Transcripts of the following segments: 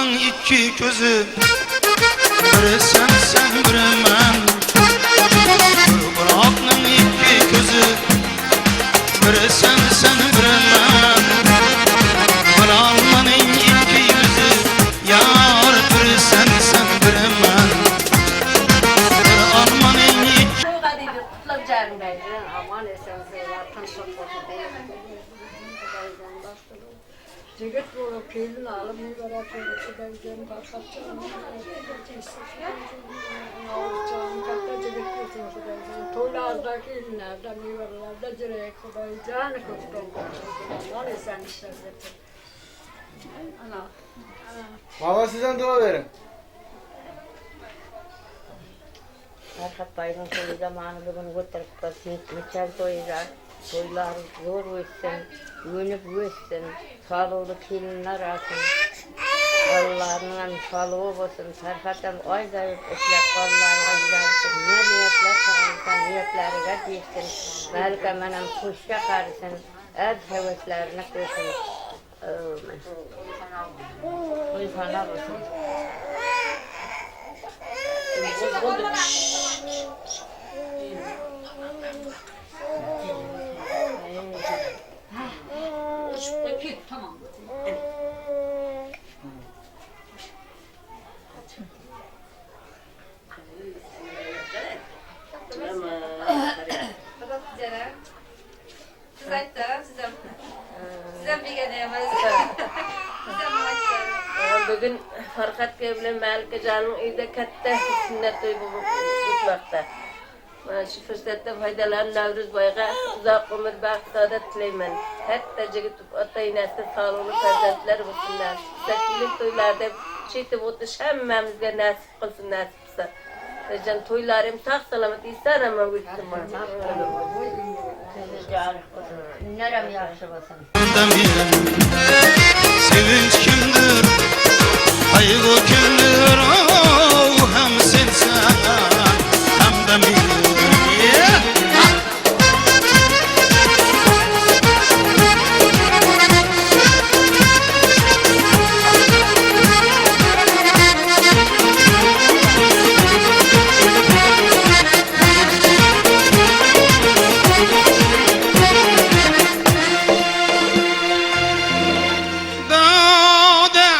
Almanın iki gözü, biri sen biri men. Bırak'nın iki gözü, biri sen biri men. Bir Almanın iki yüzü, yar biri sen biri men. Bir Almanın iki... Soğuğa deydi, tutlak canım ben. Aman esen söyler, tanışıp oldu değil. Ceket bu kelini alıp ne kadar çocuksu da üzerine bakatacağım. Hatta ceket götürmüşü da üzerine. Toylardaki ilinlerden, meyvelerde cirek koyacağını kutlu. Onlar esen işler yapıyor. Ana. Baba sizden dua verin. Farhat bayram toyu zamanı bugün götürüp geçer toylar. Toylar zor olsun, yönüp olsun, sağlıklı gelinler alsın. Allah'ın sağlığı olsun, Farhat'tan aydayıp eşlek kollarına gidersin. Ne niyetler sağlıktan, niyetlerine değilsin. Melike menem kuşka karısın, el heveslerine koysun. Uyfana olsun. Tamam. Bugün Farhat bilen Melike Can'ın evde katta sünnet toyu tutmakta. Şu fırsattan faydalan Navruz Bayga uzak ömür bak saadet tileymen. Hatta cigit atayınası sağlıklı farzatlar olsunlar. Sakilik toylarda şeyde muhteşemmemizge nasip kılsın nasipse. Can toylarım sağ selamet ister ama gittim. Nerem yaxşı basın. Sevinç kimdir, kaygı kimdir, oh, hem sensen hem de bir. Dağda,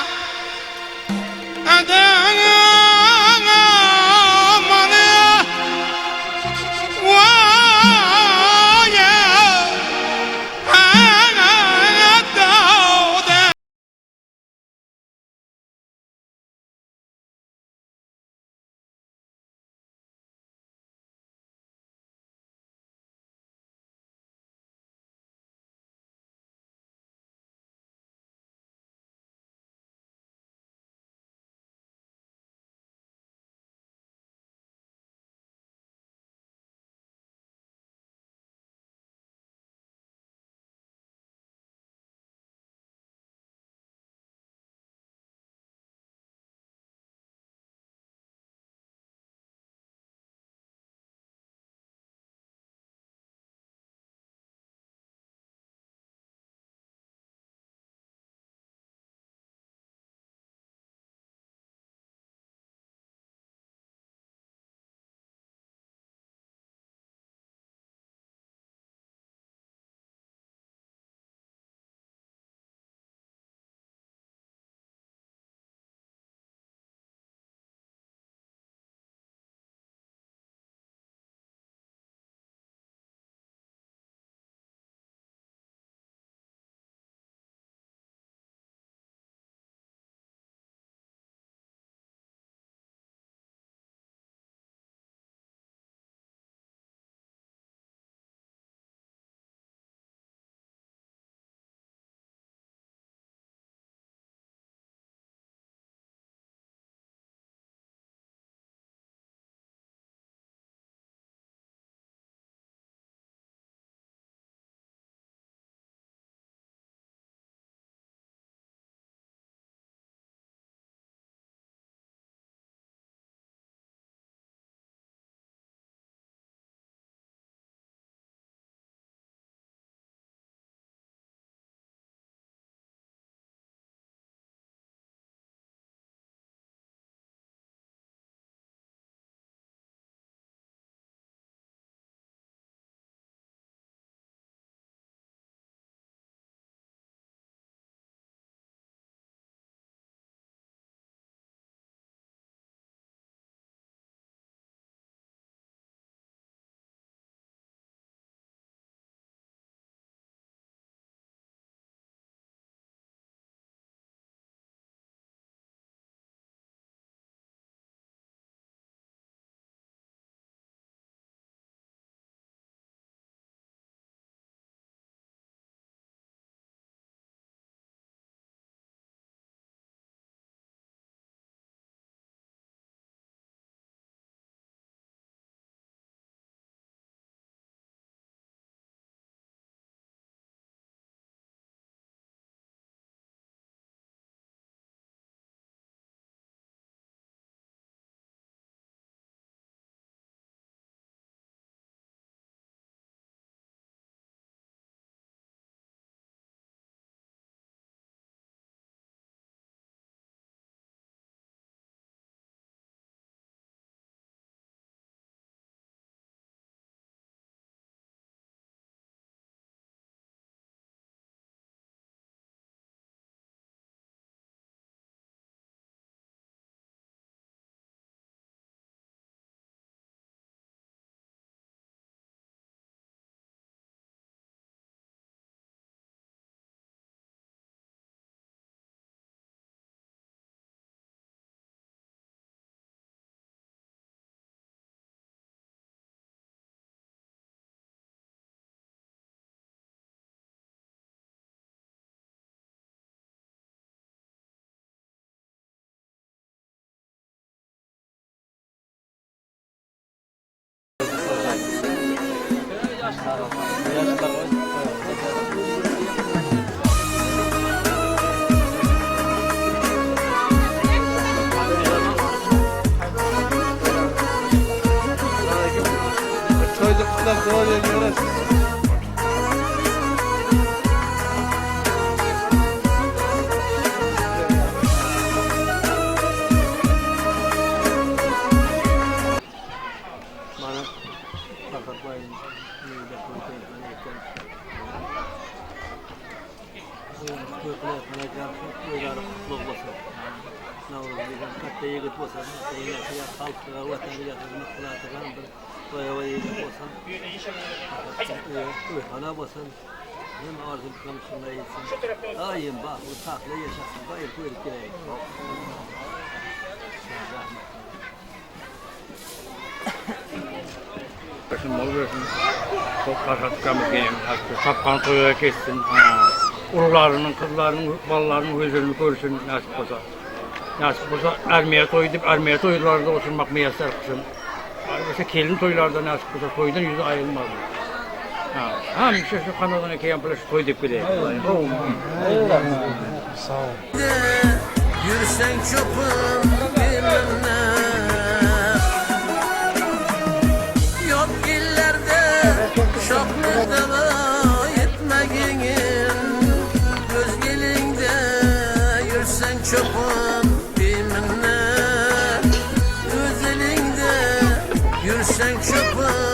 Rahmetler dua ediyoruz. Bana sakatlayın. Ayım bak, bu takla yaşasın, bayır kuyruk gerek. Başın mal versin. Çok kasatkamız gelin. Sapkan soyuya kessin. Ulularının, kızlarının, ballarının gözlerini görsün nasip olsa. Nasip olsa ermeye toyduk, ermeye toylarda oturmak müyesser kısın. Mesela kelin toylarda nasip olsa toydan yüzü ayrılmaz. Hem şu kanadan iki yan palaşı toyduk bile. Sağ ol. Yürüsen çöpün bilmem yok illerde şoklarda yetmegin göz gelinde yürüsen çöpün bilmem göz elinde yürüsen çöpün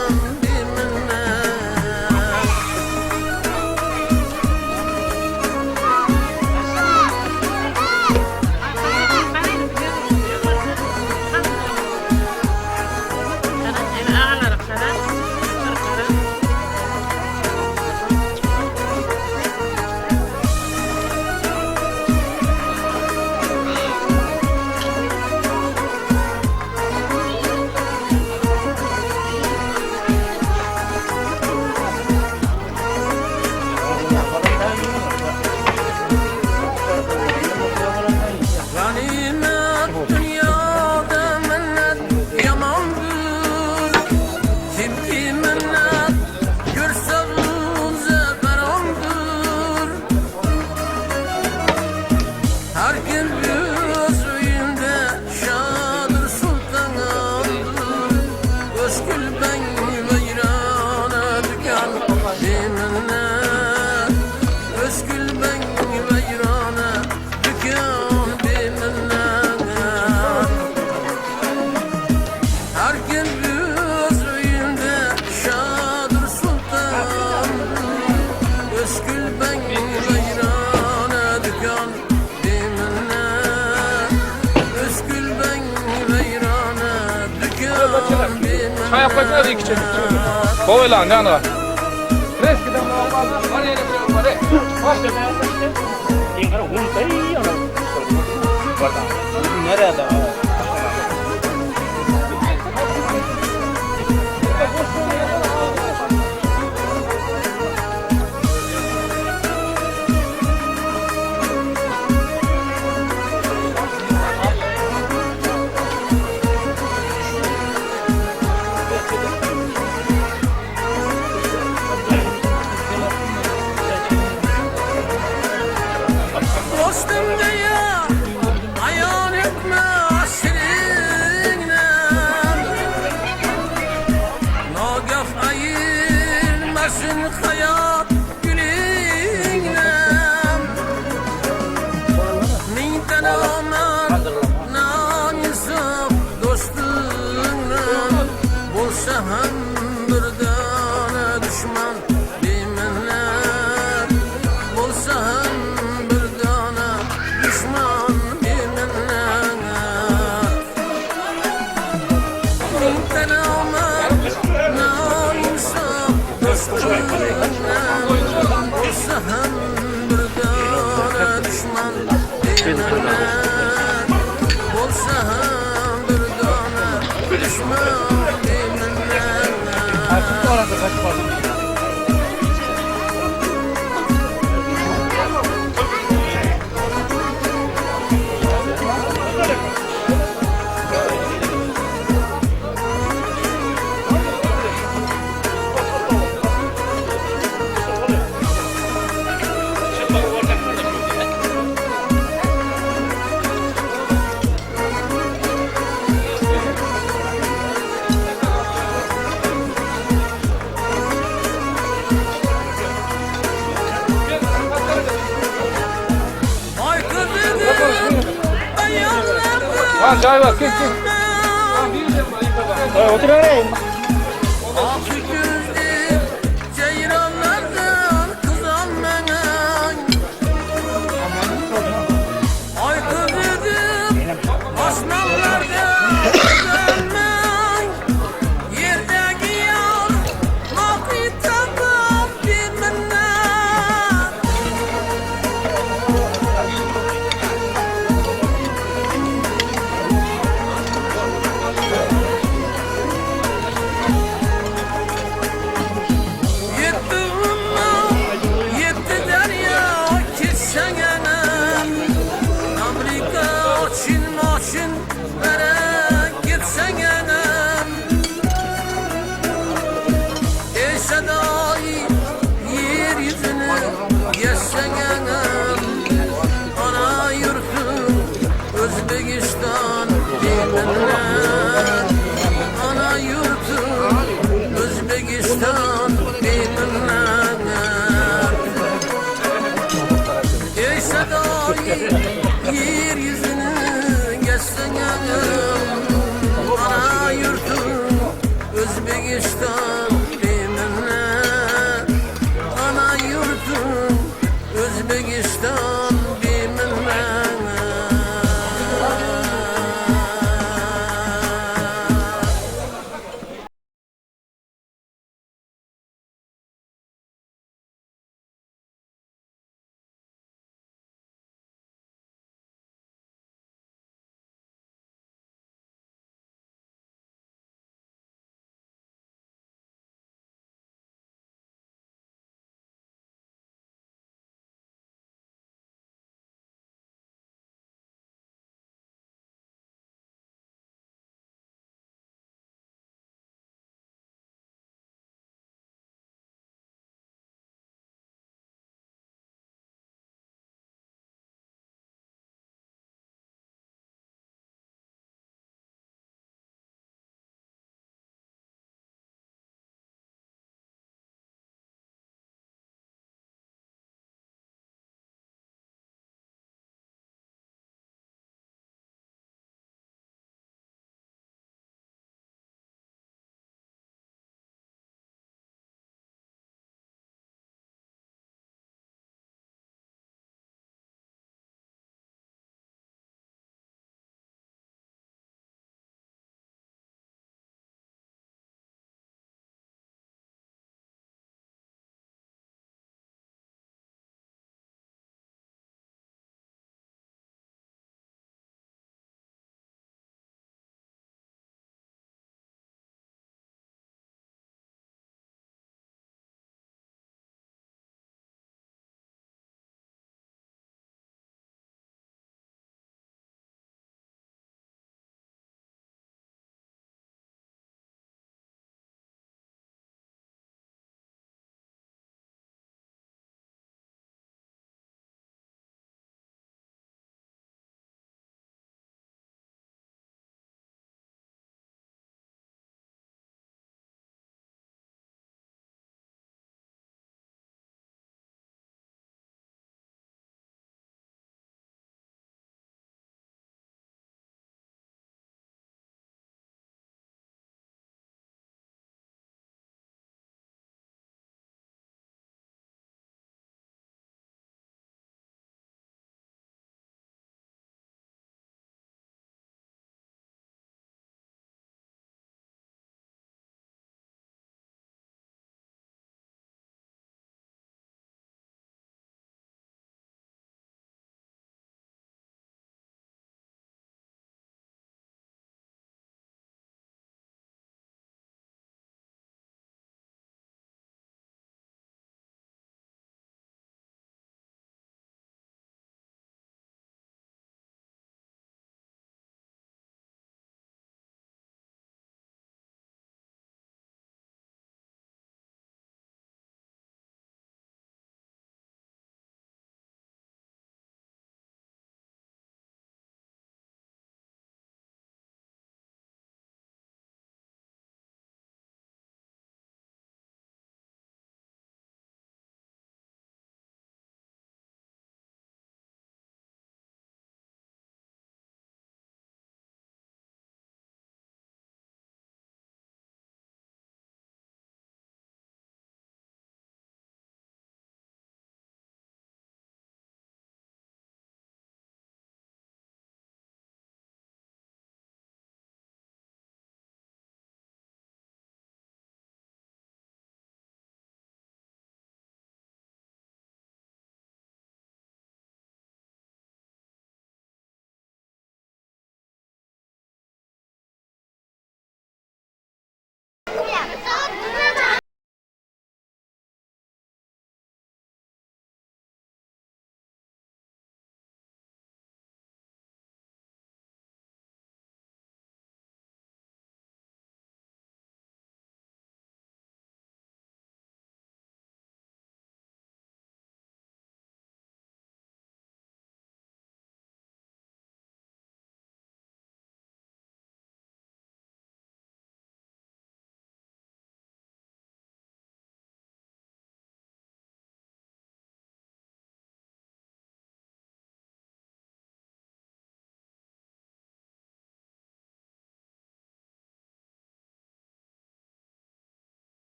Çay yapacağız iki çeşit. Koy lan yanına. Eskiden var yere bırakın var. Nerede? Dostum diye ayan etme asrine Nagah ayırmasın hayat gülüne Ninden aman nanisap dostluğuna Bulsa hem bir tane düşman bilmem Bulsa hem düşman bilmem Ninden aman nanisap dostluğuna Bulsa hem bir tane düşman bilmem Bulsa hem bir tane düşman bilmem Tamam çay var. Gel. Otur oraya. Altı gözlü ceyranlardan kızan menen. Ay kızıdım aslanlardan kızanmen. Yerdeki yar nakitadan bilmenen. Yetti umma, yetti derya kitsen enem. Amerika, Çin, maşın, nereye gitsen enem. Ey sedayı, yeryüzünü geçsen enem. Ana yurtum, Özbekistan bilmem. Ana yurtum, Özbekistan bilmem. Ey sedayı yeryüzünü geçsen yanım. Ana yurtum Özbekistan bilmem. Ana yurtum Özbekistan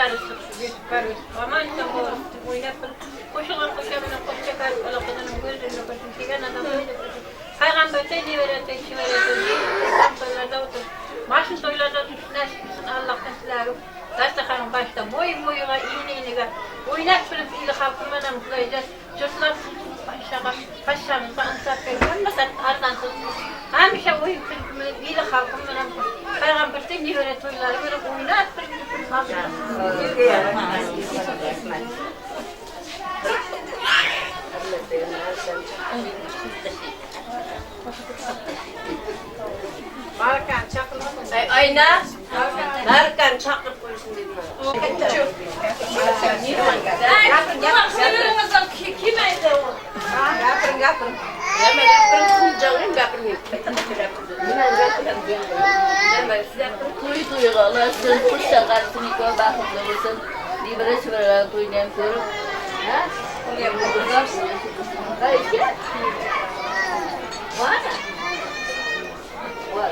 karısı, bir karısı. Aman ne olsun, oynasın. Koşulan koşamına koşacak karısı, ola kızının gözünü koşun. Kigen adam böyle koşun. Peygamber de ne verirse, işi verirse, kamplarlarda otur. Maşın soylarda düşsün, açmışsın, Allah'tan silahı. Dastakanın başta, boy boyuna, iğne, oynak sürüp iyi halkımla mutlayacağız. Çocuklar paşamızda ansat vermezler, ardansız. Hamisha oyun kırıkımı, iyi halkımla Peygamber de ne verir toyları, böyle oynak sürüp Markan çakılmadı. Ayna. Narkan çakır koysun dedim. Gapırın. Hemen gapırın. Canım gapırın. Kuy duyuyorlar, sen kuşa karşısını koy bakımda olsun. Bir bire çıvırlar kuyudan görüp. Ha? Oraya bularsın. Hayır ki. Var mı? Var.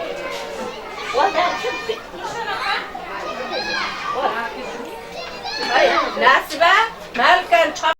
Var ben çıktı. Var. Hayır. Nasibe. Narkan çakır.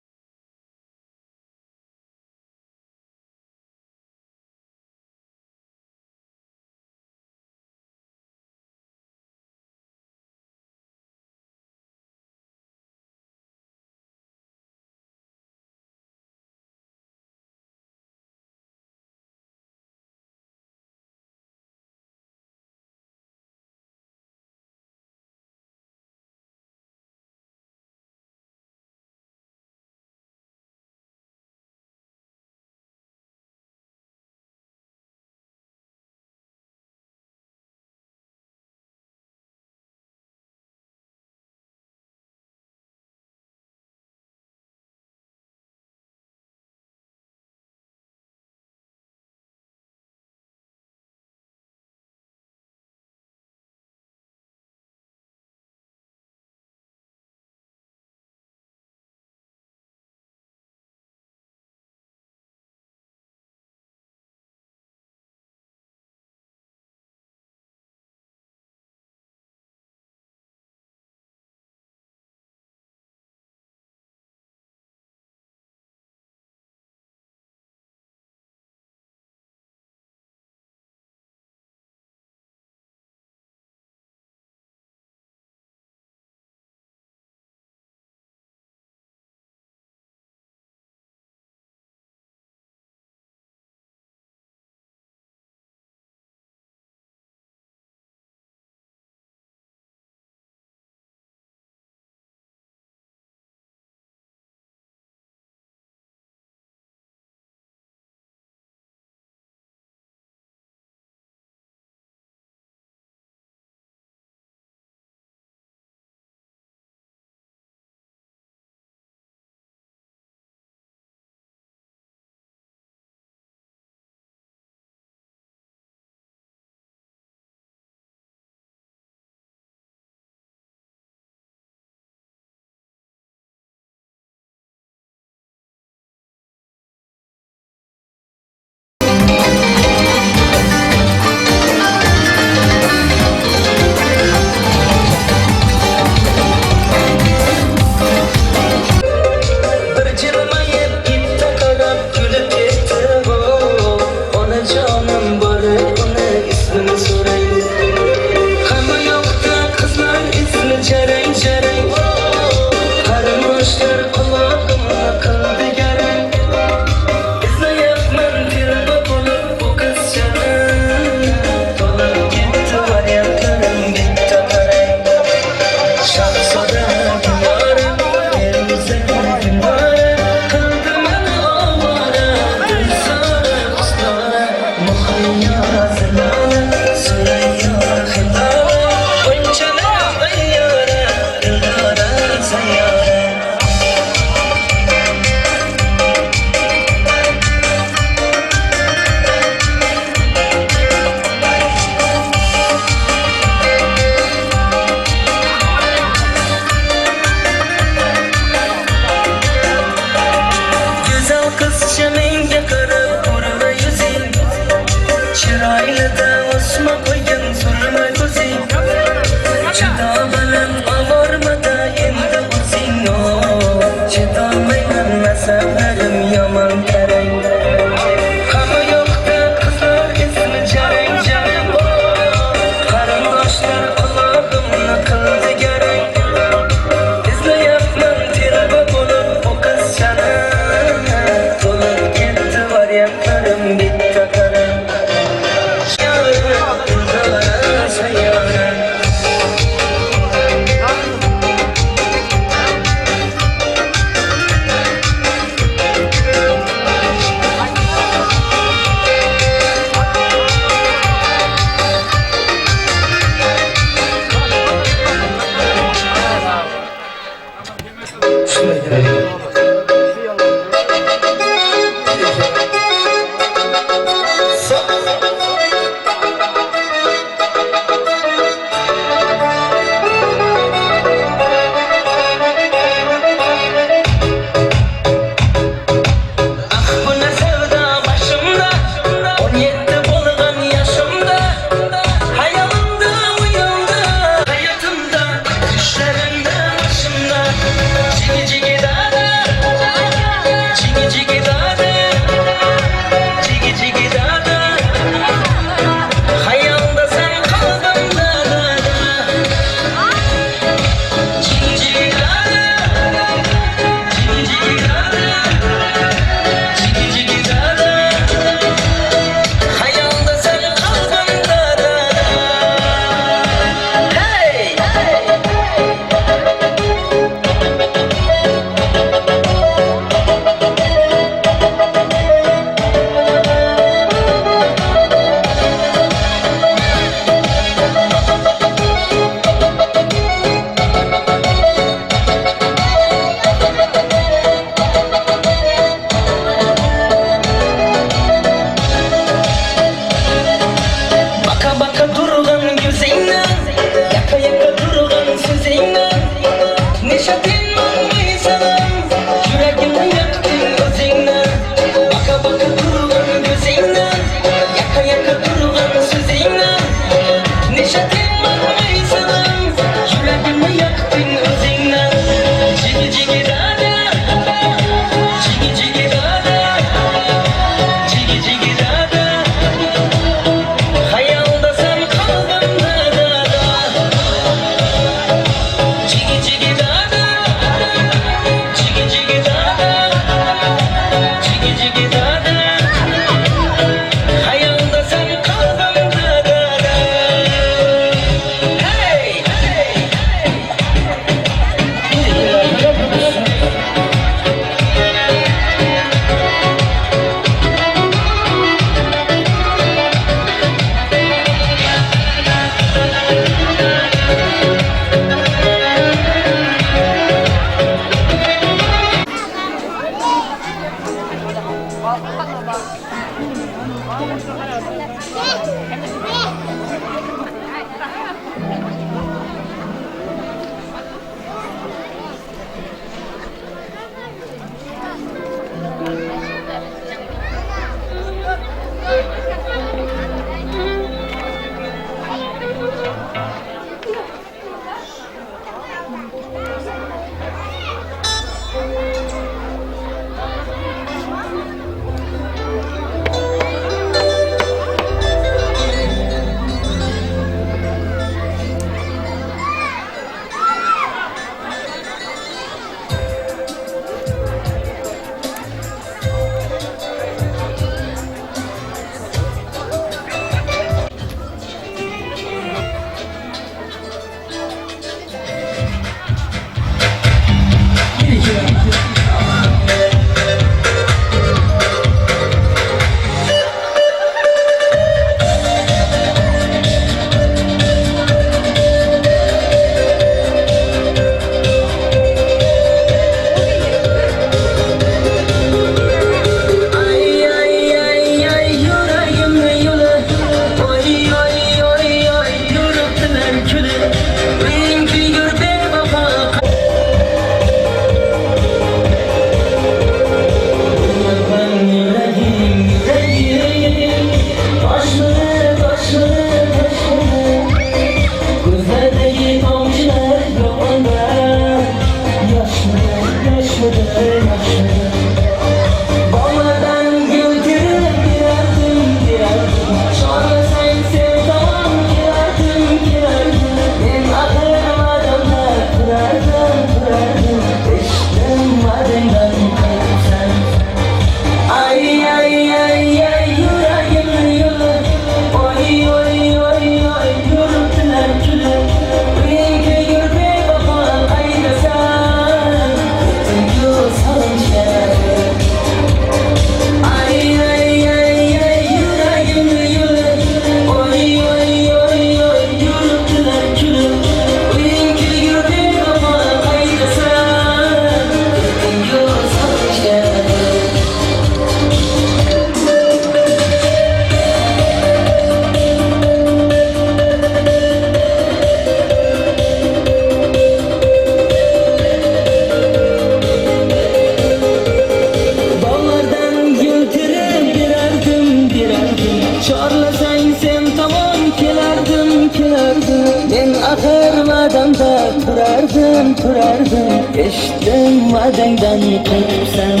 turardım geçtim vadenden kırpsam.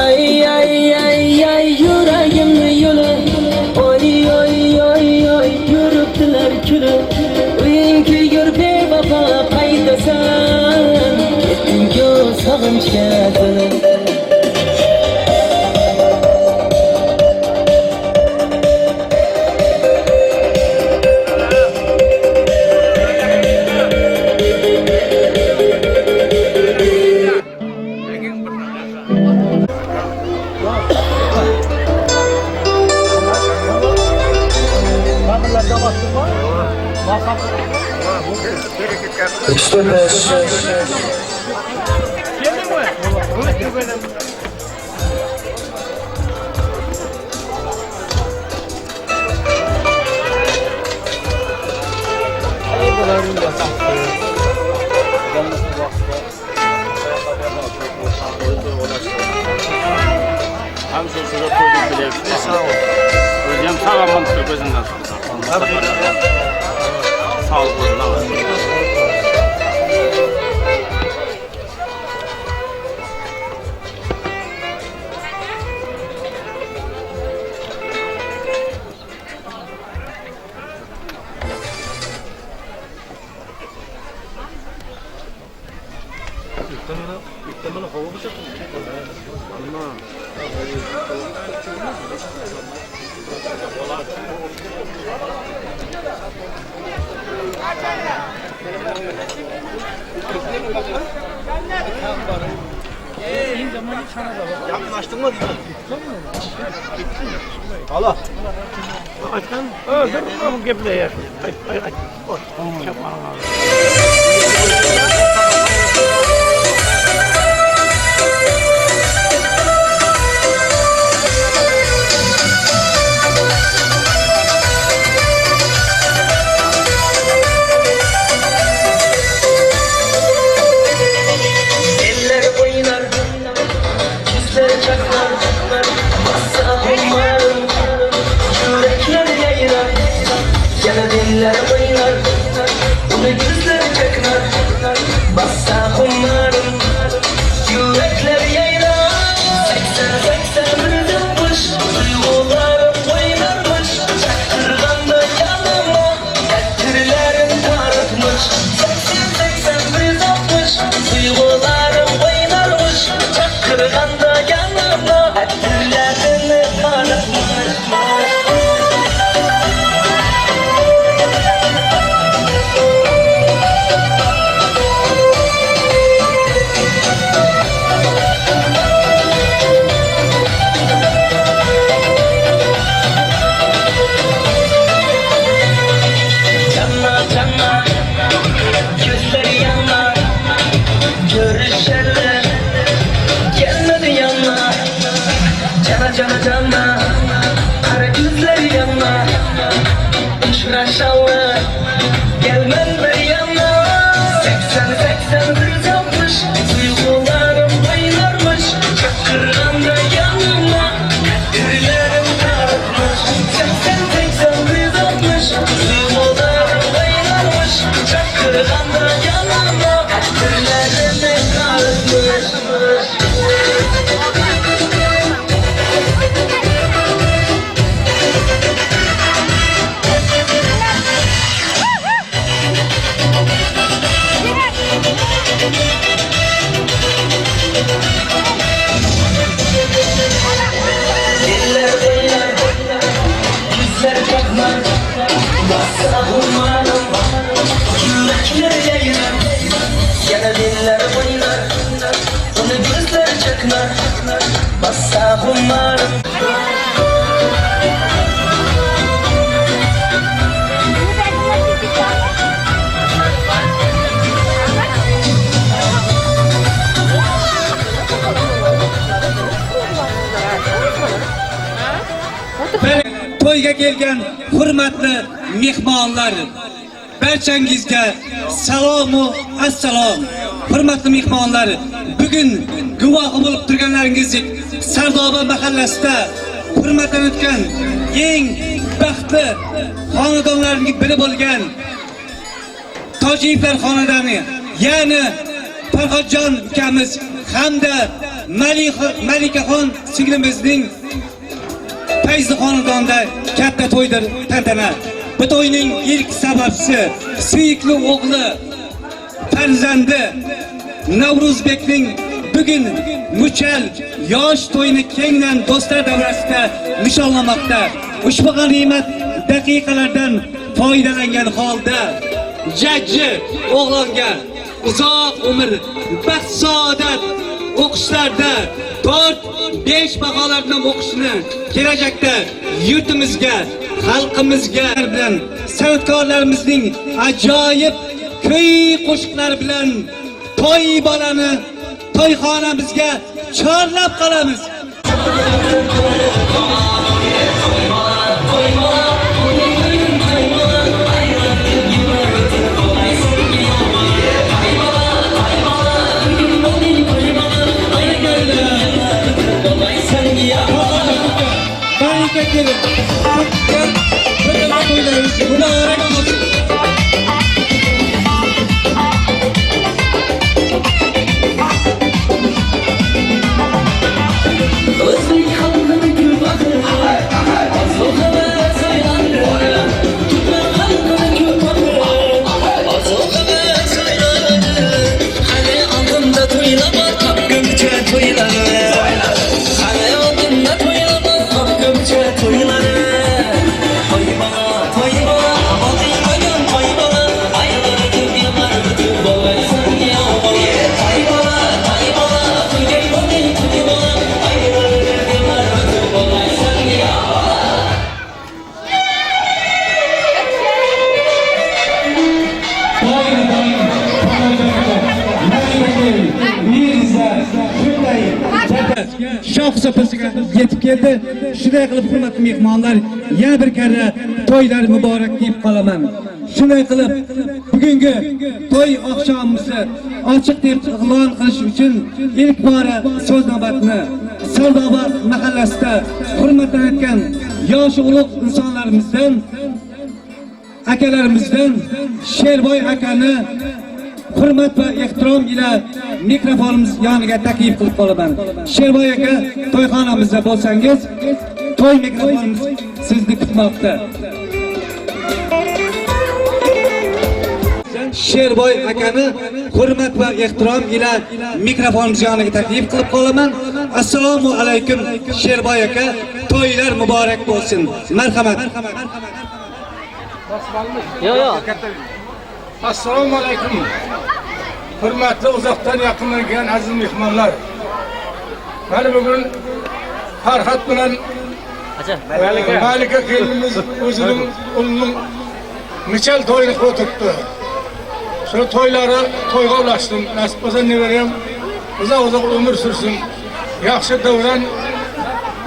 Ay ay ay ay yüreğim yolu, oy oy oy oy yürüttüler külü. Uyunki yür be baba kaydasan, gittin ki sağınç geldi. Hem sözüne koydum bilirsiniz. Sağ ol. Özlem sağlamam gözünden sonra. Sağ ol. İhtemelen hava mı çakıldı? Ama Yaklaştın mı? Allah. açan öldür bu gebleyer. Ay. Cana cana cana Kara gözleri yanma Uçraşanlar Gelmez bir yana 80 kız yapmış Duygularım oynarmış Çakıranda yanma Dirilerim tartmış 80 kız yapmış Duygularım oynarmış Çakıranda yanma Dirilerim tartmış Diller oynar, yüzler bakmaz Bassa hummanım, yürekler yayınar Yana diller oynar, onu gözler çaknar Bassa hummanım Toyga kelgan hurmatli mehmonlar, barchangizga salomu assalom. Hurmatli mehmonlar, bugun guvohi bo'lib turganlaringizdek Sardoba mahallasida hurmatlanayotgan eng baxtli xonadonlarning biri bo'lgan Tojiyevlar xonadoni, ya'ni Farhodjon ukamiz hamda Malikaxon singlimizning Fayzi xonadonda katta to'ydir tantana. Bu to'yning ilk sababchisi suyukli o'g'li farzandi Navruzbekning bugun muchal yosh to'yini kengdan do'stlar davrasida nishonlamoqda. Ushbu g'animat daqiqalardan foydalangan holda jajji o'g'longa uzoq umr, baxt, saodat o'qishlarda 4-5 baholardan o'qishni kelajakda yurtimizga, xalqimizga bilan san'atkorlarimizning ajoyib kuy qo'shiqlari bilan to'y bolani to'yxonamizga chorlab qolamiz. Shoh sopasiga yetib keldi. Shunday qilib hurmatli mehmonlar, yana bir karra to'ylar muborak deb qolaman. Shunday qilib bugungi to'y oqshomimizni ochiq deb e'lon qilish uchun ilk bora so'z navbatini Sardoba mahallasida hurmatlanayotgan yosh ulug' insonlarimizdan, akalarimizdan Sherboy akani hurmat va ehtirom ila mikrofonimiz yoniga taklif qilib qolaman. Sherboy aka, to'yxonamizda bo'lsangiz, to'y mikrofonimiz sizni kutmoqda. Sherboy akani hurmat va ehtirom ila mikrofonimiz yoniga taklif qilib qolaman. Assalomu alaykum Sherboy aka, to'ylar muborak bo'lsin. Marhamat. Assalomu alaykum. Hurmatli uzoqdan yaqindan kelgan aziz mehmonlar. Mana bugun Farhod bilan Malika kelinimiz o'zining uning michal to'yini qo'yibdi. Shu to'ylari to'yga ulashdim. Nasib bo'lsa nevarayam uzoq umr sursin. Yaxshi davran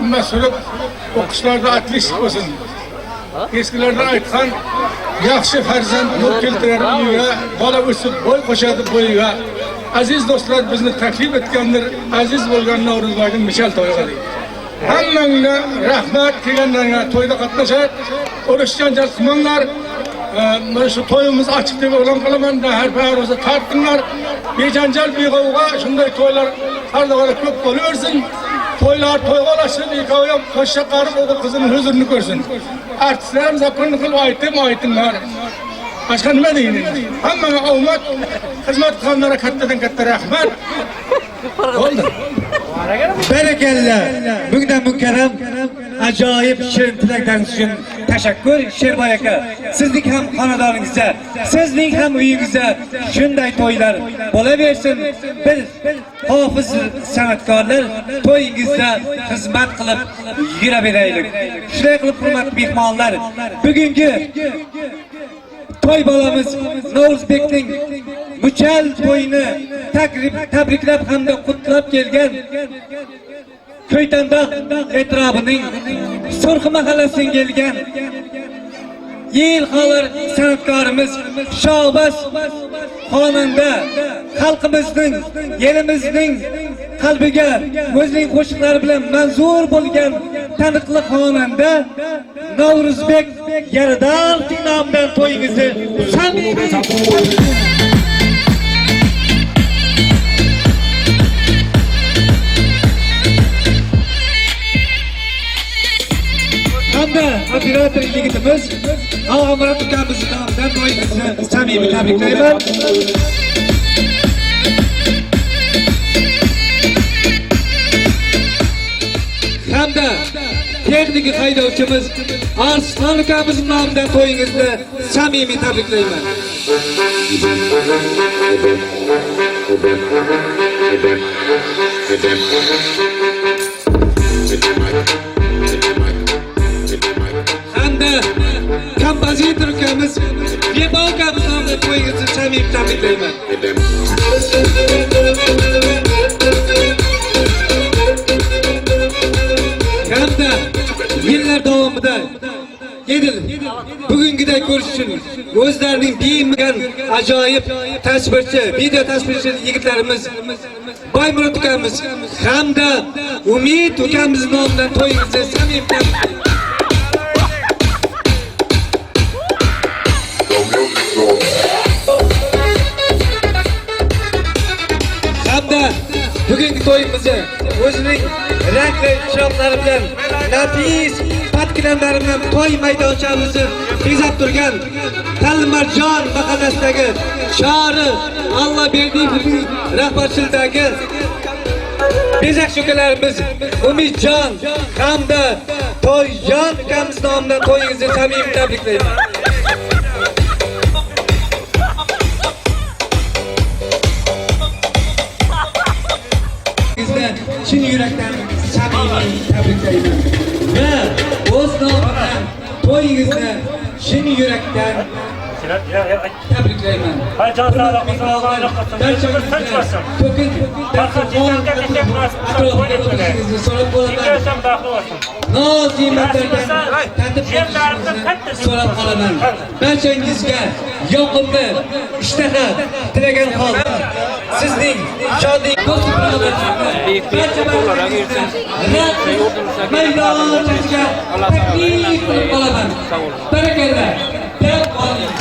mesulüp okuşlarda atletik olsun. Eskilerden aytkan yaxşı farzand yol keltirer uyuya, bala ösüp boy koşadı boyuya. Aziz dostlar bizni taklif etkendir, aziz bolgan Navruzbay'ın Michel toygalı. Hammangga rahmat kelganlarga to'yda qatnashib, urush janjal qilmanglar. Mana shu to'yimiz ochiq deb e'lon qilaman. Har biringizni tortinglar. Bejanjal beg'ovg'a shunday to'ylar har doim ko'p bo'laversin. To'ylar to'yg'alashsin, ikkovi ham qo'shqa qarib o'g'il qizining huzurini ko'rsin. Artistlar zakonni qilib aytinglar. Boshqa nima deydi? Hammaga omad, xizmat qilganlarga kattadan-katta rahmat. Bo'ldi. Berekella. Bugün mukarram, ajoyib shirin tilaklarınız uchun tashakkur Sherboy aka. Sizning ham xonadoningizda, sizning ham uyingizda shunday to'ylar bo'laversin. Biz hofiz san'atkorlar to'yingizda xizmat qilib yuraveraylik. Shunday qilib hurmatli mehmonlar, bugungi to'y balamiz Navruzbekning Muchal to'yini tabriklab hamda qutlab kelgan Ko'ytanda etrofining So'rxi mahallasidan kelgan yil xolar san'atkorimiz Shahbaz xonanda xalqimizning, yerimizning qalbiga o'zining qo'shiqlari bilan manzur bo'lgan taniqli xonanda Navruzbek Yaradalov nomidan to'yingizni samimiy hamda operator yigitimiz Murat ukamiz nomidan to'yingizni samimiy tabriklayman. Hamda texnik haydovchimiz Arslan ukamiz nomidan to'yingizni samimiy tabriklayman. Hamda kompozitor ukamiz Bebo ukamiz nomidan to'yingizni samimiy tabriklayman. Hamda yillar davomida Edil bugünküday ko'rish uchun o'zlarining biyimgan ajoyib tasvirchi, video tasvirchi yigitlarimiz Baymurat ukamiz hamda Umid ukamiz nomidan to'yingizni samimiy tabriklayman. Hamda bugungi to'yimizni o'zining rangli chiroqlari bilan nafis patkilanlari bilan to'y maydonchamizni bezab turgan Talmarjon mahallasidagi Shori Alloberdievning rahbarchiligidagi bezak shokalarimiz Umidjon hamda To'yjon ukamiz nomidan to'yingizni samimiy tabriklayman. Chin yurakdan samimiy tabriklayman va o'z nomidan to'yingizni chin yurakdan tabriklayman. Jon sog'lik, sog'lik qilsin. Barchamiz tinch bo'lsin. To'kin so'rab qolaman. Barchangizga yoqimli ishtaha tilagan holda sizning shodlik maydonchasiga taklif qilib qolaman. Barakallah. Deb qoling.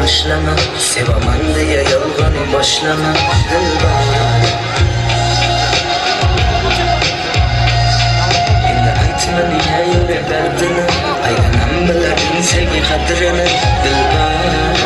başlama, sevaman diye yolg'on başlama dilbar. Endi aytma niye yürek dardini, aylanam bilading sevgi qadrini dilbar.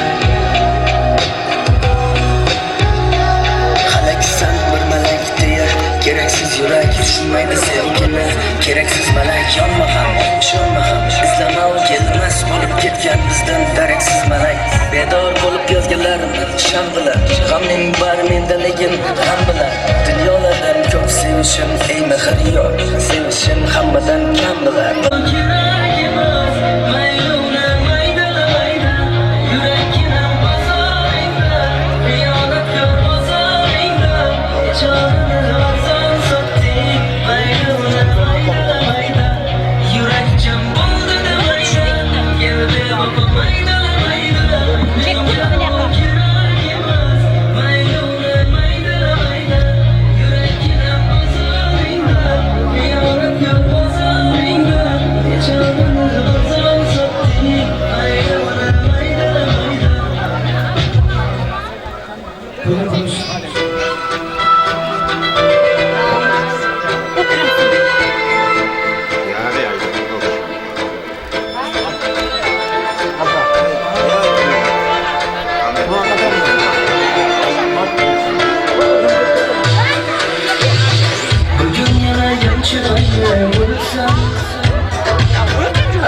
Halaksan bir melek diye, keraksiz yürek tushunmaydi sevgini. Keraksiz melek yonma ham, ishonma ham, izlama u kelmas bo'lib ketgan bizdan daraksiz melek. Bedor bo'lib yozganlarimni ishondilar, g'amning bari mendaligin ham bilar. Dunyolardan ko'p sevishim ey mehr yor, sevishim hammadan kam bilar.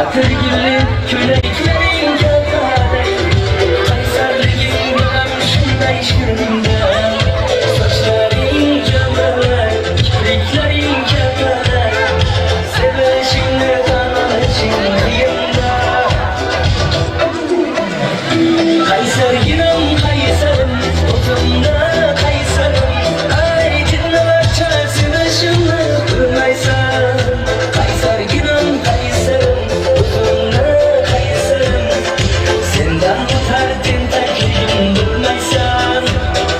Atırgili küleklerin kağıdı, Kaysarligin şunday şirinde. Saçların cıvılı, kirpiklerin kağıdı, sevişinle tanışın kıyımda. Kaysarginam Kaysarım, otunda Kaysarım. Ay dinle çarşı başını durmaysan. Kaysarginam Kaysarım, otunda Kaysarım. Senden tutar tentakligim durmaysan.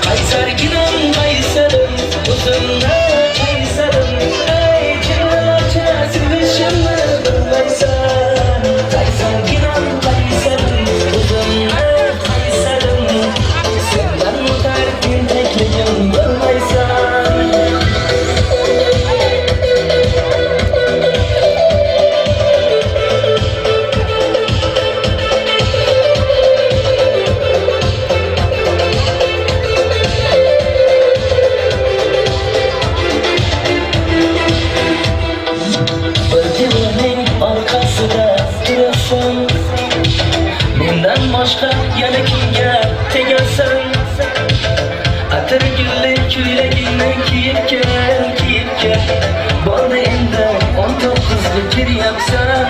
Kaysarginam Kaysarım, otunda Kaysarım. Ay dinle çarşı başını durmaysan. Kaysarginam Kaysarım, otunda Kaysarım. Senden tutar tentakligim durmaysan. Özgürlüğün arkasında durasın. Menden başka yana kimge tegelsen. Atırgülü külegini kiyip gel. Bana endi 19'lu bir yapsan.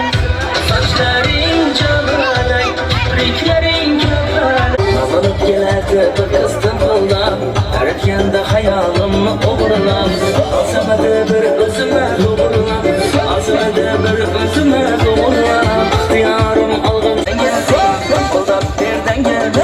Saçların camalay, kirpiklerin kapalı. Nazlanıp gelerdi bir kız tımbıldan. Eretkende hayalimni o'g'irlab. Alsamadı bir özüme doğurlab. Alsamadı bir özüme doğurlab. İxtiyorim alg'indan geldi, qo'ldab berdan geldi.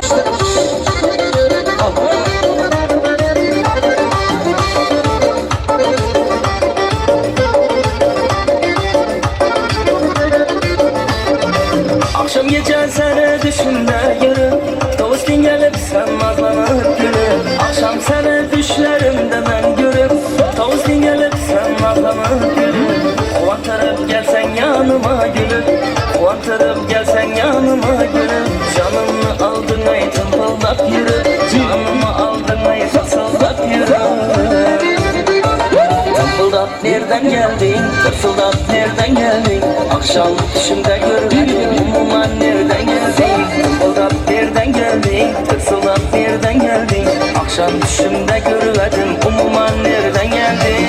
Akşam gece seni düşünde yürü, dostun gelip sen nazlanıp gülüp. Akşam seni düşlerimde ben görüp, dostun gelip sen nazlanıp gülüp. Kuvantırıp gelsen yanıma gülüp, kuvantırıp gelsen yanıma gülüp. Canımı aldın ey tımpıldap yürü, canımı aldın ey fısıldap yürü. Tımpıldap nereden geldin, tırsıldap nereden geldin? Akşam düşümde görmedim, umuman nereden geldin? Tımpıldap nereden geldin, tırsıldap nereden geldin? Akşam düşümde görmedim, umuman nereden geldin?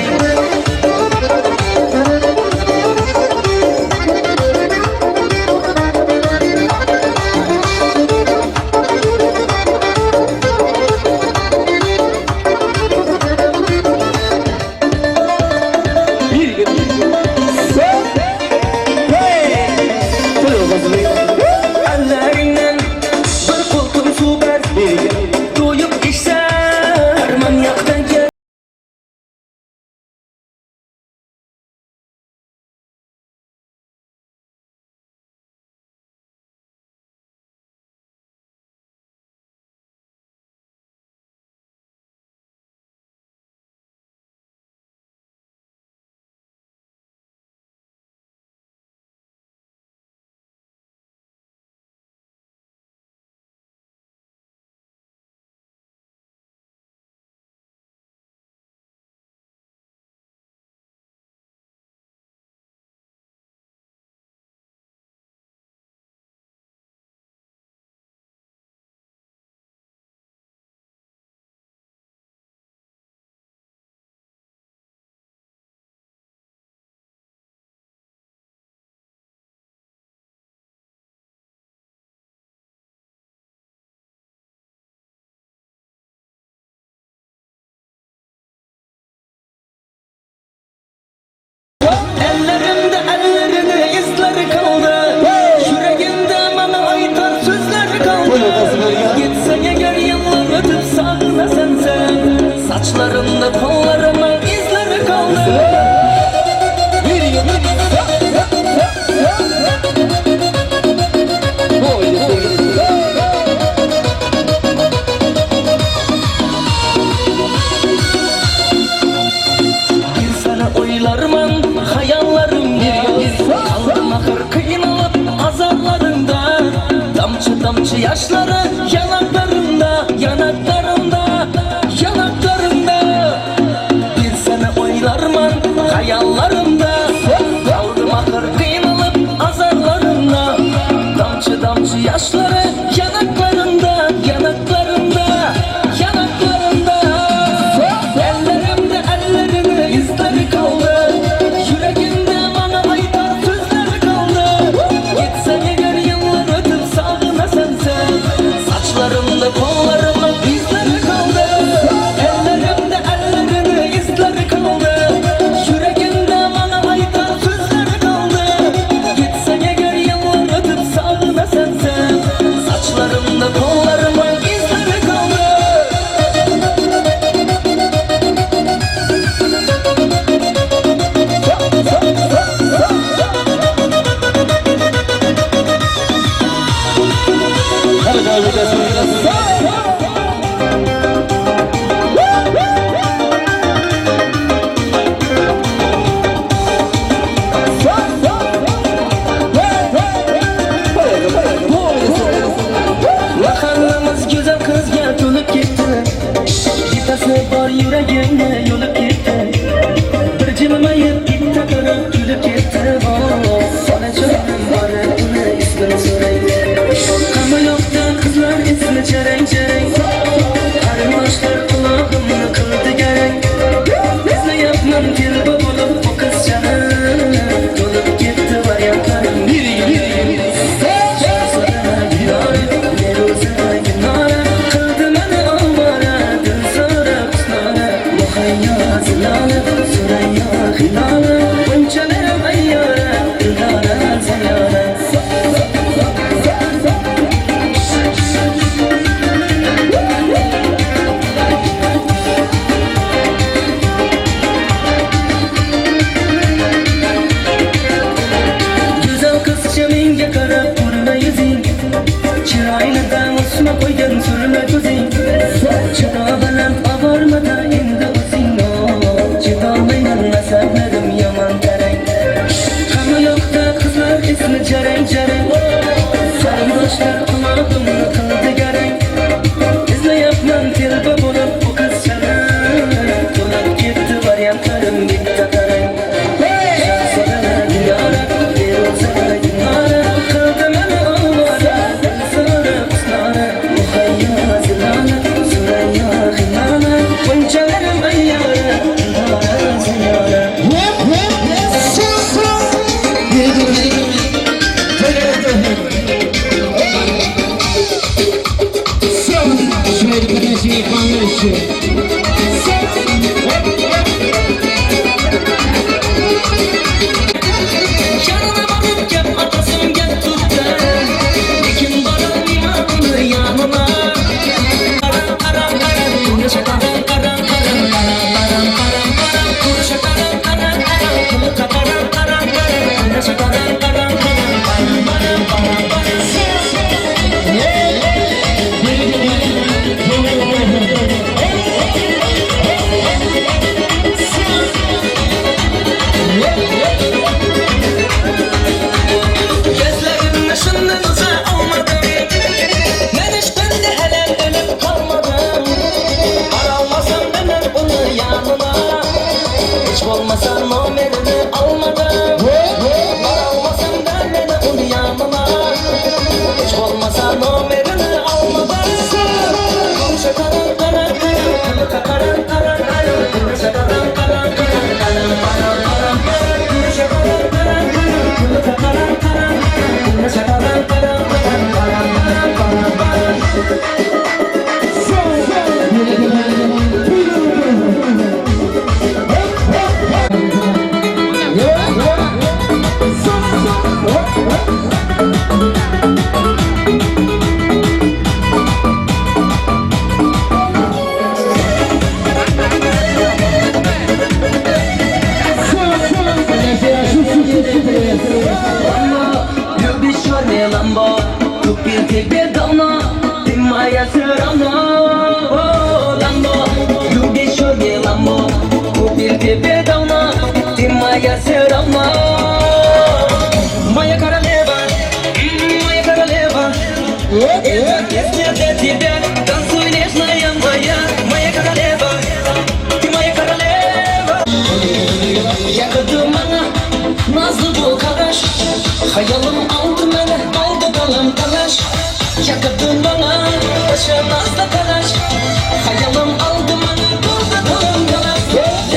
bari ona ismini sorayım. Ama yokta kızlar ismi çereng çereng. Karındaşlar kulağımını kıldı gerek. Bizle yapmam kelbe bulup o kız canım. Dolup gitti var yakarım. Şansına günahı, nerozuna günahı. Kıldı beni avara, dün sonra kısnara. Muhayya zilale, surayya hilale. Bunçalarım ayyara, ilgara zayara. Güzel kızça minge karab durma yüzün. Çıraylıdan usma koygan sürme gözün. Çıda balam avarmada indi uzun. Çıdamayman nasablarım yaman tarang. Kama yokta kızlar ismi jarang jarang. Sarıdaşlar kulağımını kıldı garang. Bizle yapmam telba bulup bu kız çalang. Dolup gitti var yankarım bitti tarang. Şansına günahı, nerozuna günahı. Kıldı beni avara, dün sonra kısnara. Muhayya zilale, surayya hilale. Bunçalarım ayyara, ilgara zayara. Yanına bakıp gel atasım gel tuttu. Dikim barın imanını yanına. Karan karan karan, kuruşa karan karan karan, karan karan karan, kuruşa karan karan karan, kuruşa karan karan karan, kuruşa karan karan karan, karan karan karan. Gözlerimle şunlarınızı almadım. Ben hiç bende helal ölüp kalmadım. Aralmasam demem onu yanıma. Hiç olmasa numaranı almadım. Aralmasam demem onu yanıma. Hiç olmasa numaranı almadım. Konuşa karan karan karan, kılıka karan karan karan, konuşa karan karan karan, karan karan karan karan, konuşa karan karan karan, kılıka karan karan karan, konuşa karan karan karan, karan karan karan karan. Lubisz czarne Lambo, kupił ciebie dawno, ty moja serana. Lambo, lubisz czarne Lambo, kupił ciebie dawno, ty moja serana. Moja королева, моя королева, эта песня для тебя, танцуй нежная моя королева, ты моя королева. Yakıdım bana nazlı bu karaş. Hayalım aldı beni, aldı kalan talaş. Yakıdım bana başı nazlı karaş. Hayalım aldı beni, aldı kalan talaş.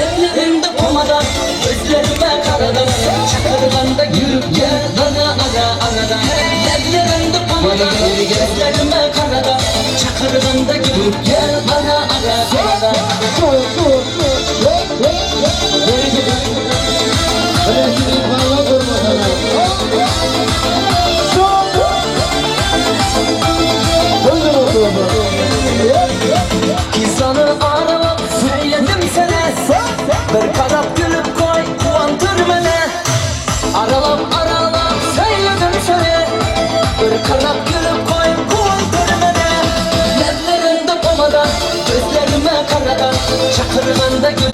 Ellerimde pomada, gözlerime karadan. Çakırganda yürüp gel bana ara arada. Ellerimde pomada, gözlerime karadan. Çakırganda yürüp gel bana ara arada. İnsanı aramak söyledim sana. Bir kadap gülüp koy kuvantır beni. Aralam aralam söyledim sana. Bir kadap gülüp koy kuvantır beni. Ledlerinde pomada, gözlerime karadan. Çakırganda gül.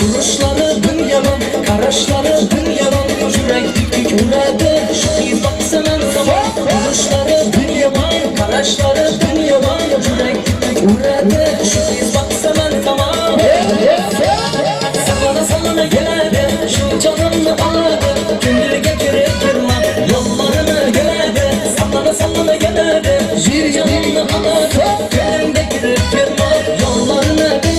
Duruşları dün yalan, karaşları dün yalan, yürek dik üredi, şu baksana zaman. Duruşları dün yalan, karaşları dün yalan, yürek dik üredi, şu baksana zaman. Sana geldi, şu canımı aldı, gündürge girip girma, yollarını geldi. Sana geldi, bir canımı aldı, gündürge girip girma, yollarını geldi.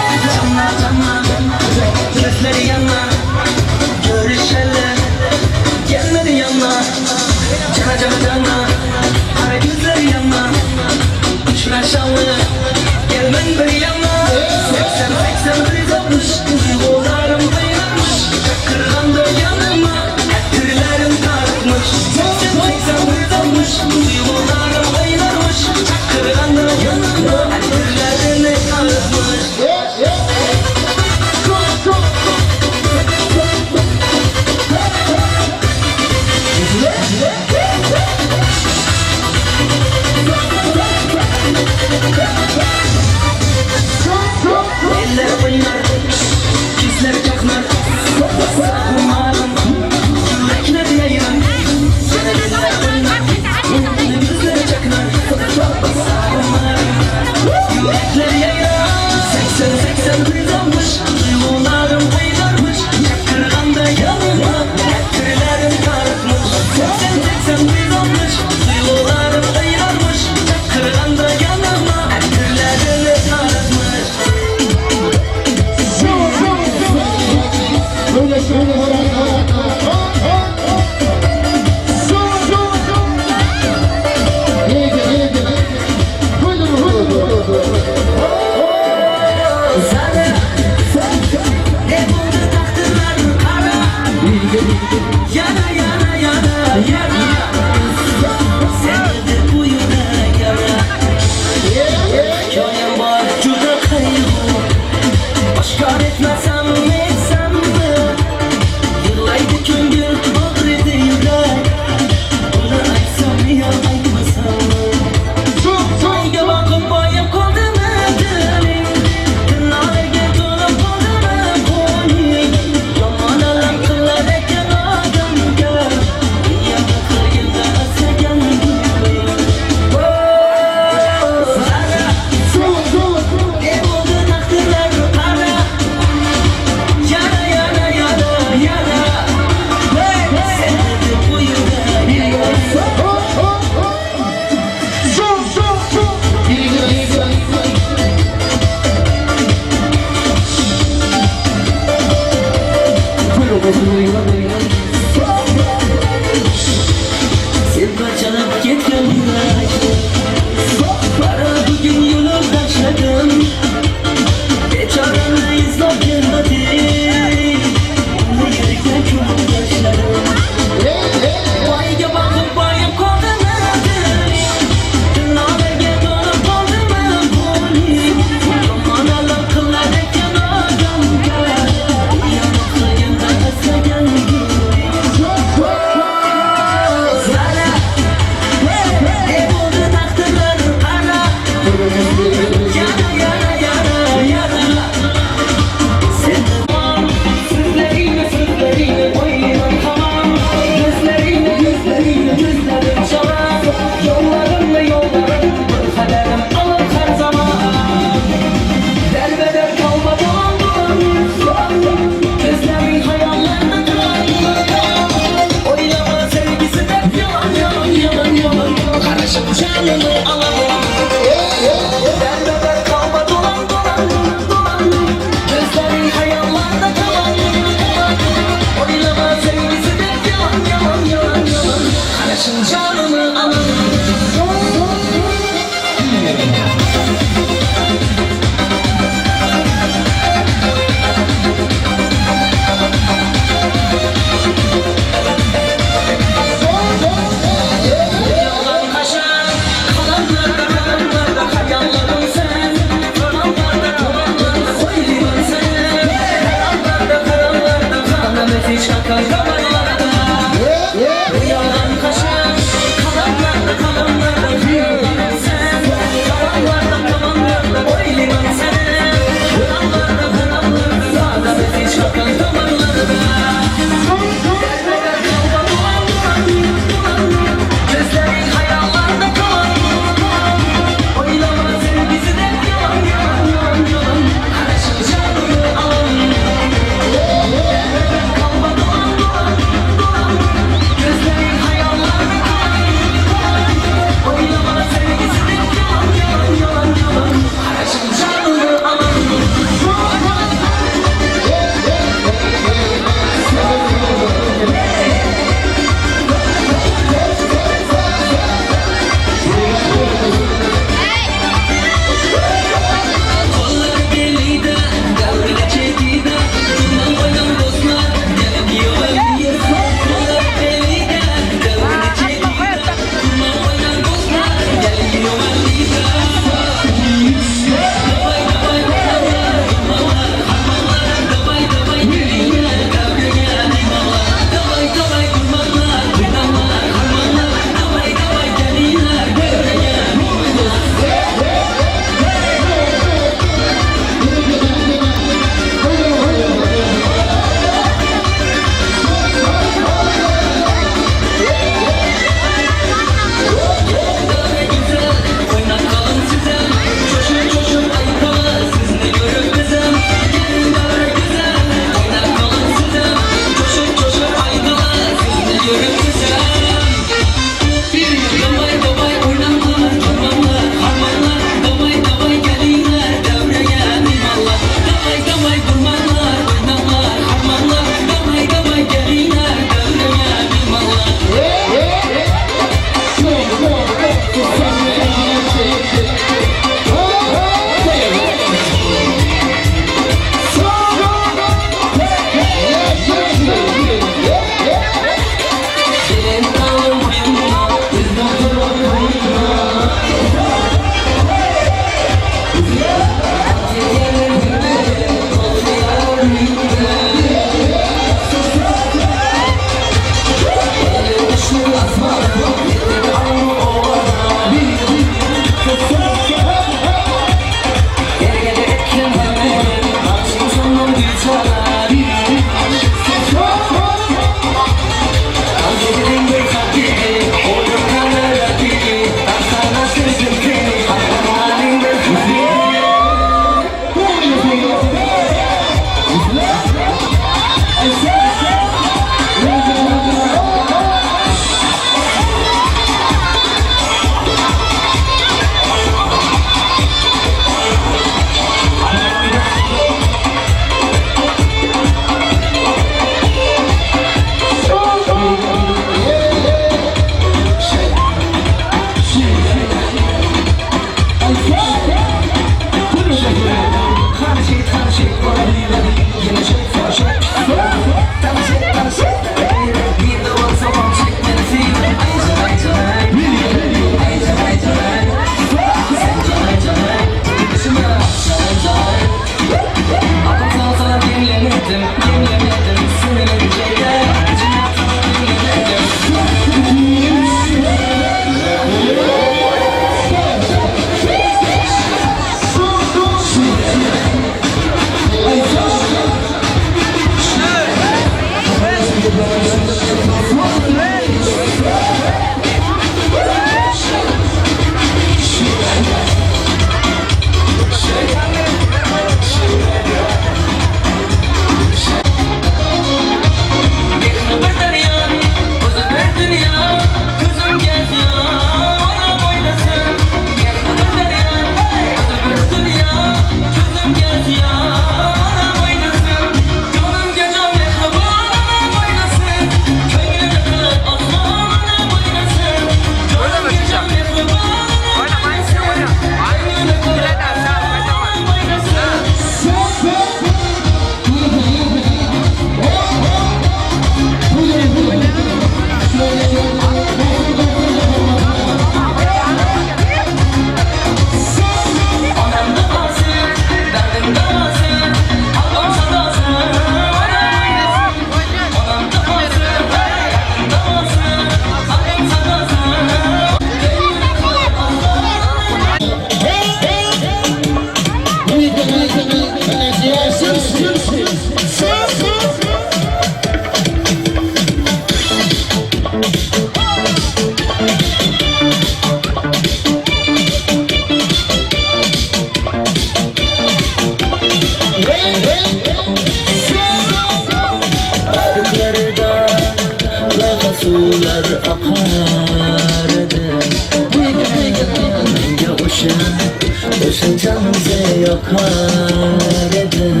dokar edim.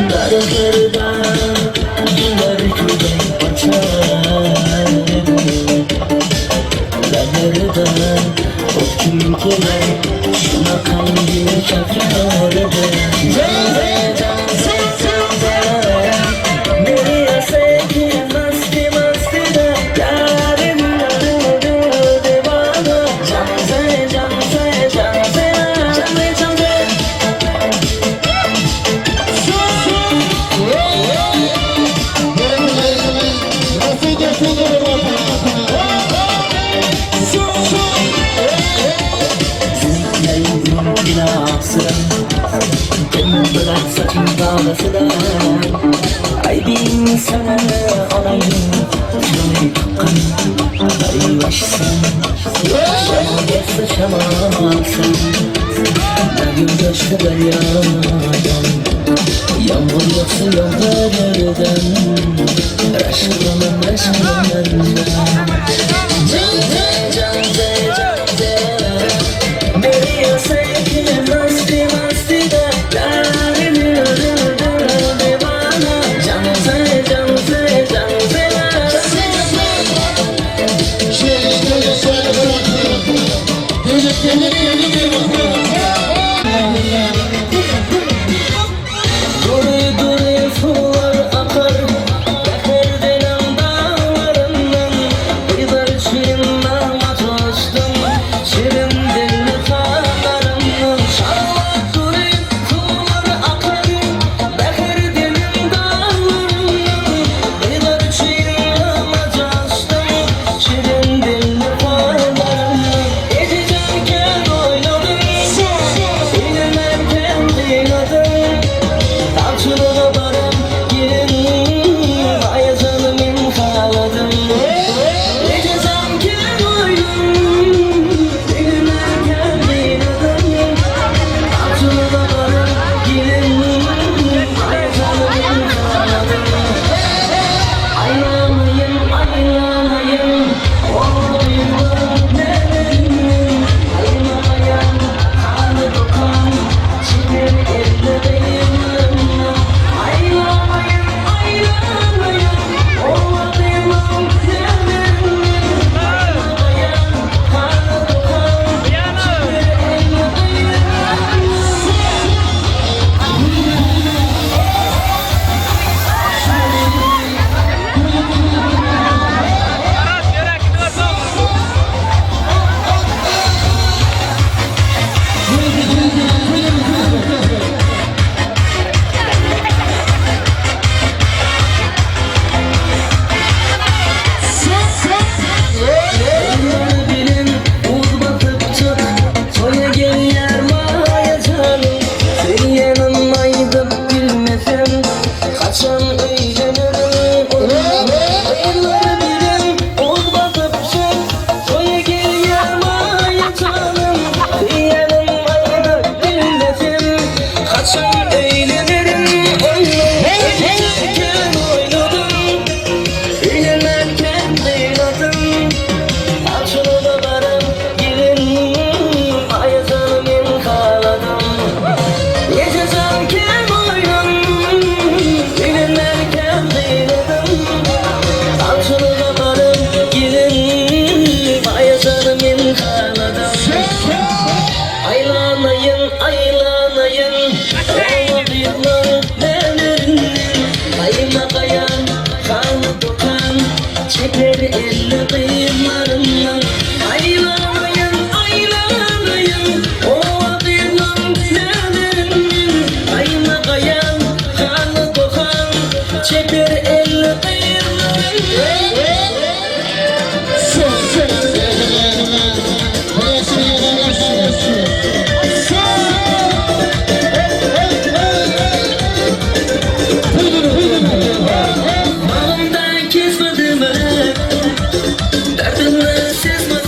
Darılardan güler güler açar edim. Darılardan o külkeler şuna kalbimi çakar edim. Nereye sevgi masti masti de yarim yarım devana. Canze canze canze canze canze. Ziklerim bilaksın, bırak saçın bağlasın. Ay bin sana alayım, şöyle tıkan, ay başsın. Şama geçse şamasın, bir gün geçse deryadan. Yağmur yoksa yollardan, aşkımın aşkımından. Canze canze canze, nereye sevgilim masti masti de yarim yarım devana. Canze canze canze Duri duri sular akar, bakır denen dağlarından. Kıyılar şirinler açtım, şirin dilli kanlarından. Şarlak duri sular akar, bakır denen dağlarından. Kıyılar şirinler açtım, şirin dilli kanlarından. Geçecekken oynadım, ilerlerken dinledim. Tarçılığa varım gelin, ay canım imkaladım. Geçecekken oynadım, ilerlerken dinledim. Tarçılığa varım gelin, ay canım imkaladım. Aylanayım aylanayım, olayım nerenin. Aylanayım kanı dokan, çiğner elde değilim. Aylanayım aylanayım, olayım nerenin. Aylanayım kanı dokan, çiğner elde değilim. Elleri bilin, uz batıp çık, soya gel yarmaya canım. Senin yanındaydım bilmesem, kaçan eğlenirim onunla. Elleri bilin, uz batıp çık, soya gel yarmaya canım. Senin yanındaydım bilmesem, kaçan eğlenirim onunla. Geçerken oynadım, eğlenirken oynadım. Açılığa varım gelin, ay canım imkaladım. Geçecekken oynadım, eğlenirken oynadım. Açılığa varım gelin, ay canım imkaladım. Aylanayın aylanayın, olayım nerenin. Ayıma kayan, kanı dokan, çeker elli kıyımlarından. Aylanayın aylanayın, olayım nerenin. Ayıma kayan, kanı dokan, çeker elli kıyımlarından. Malımdan kesmedim, derdimden sezmedim.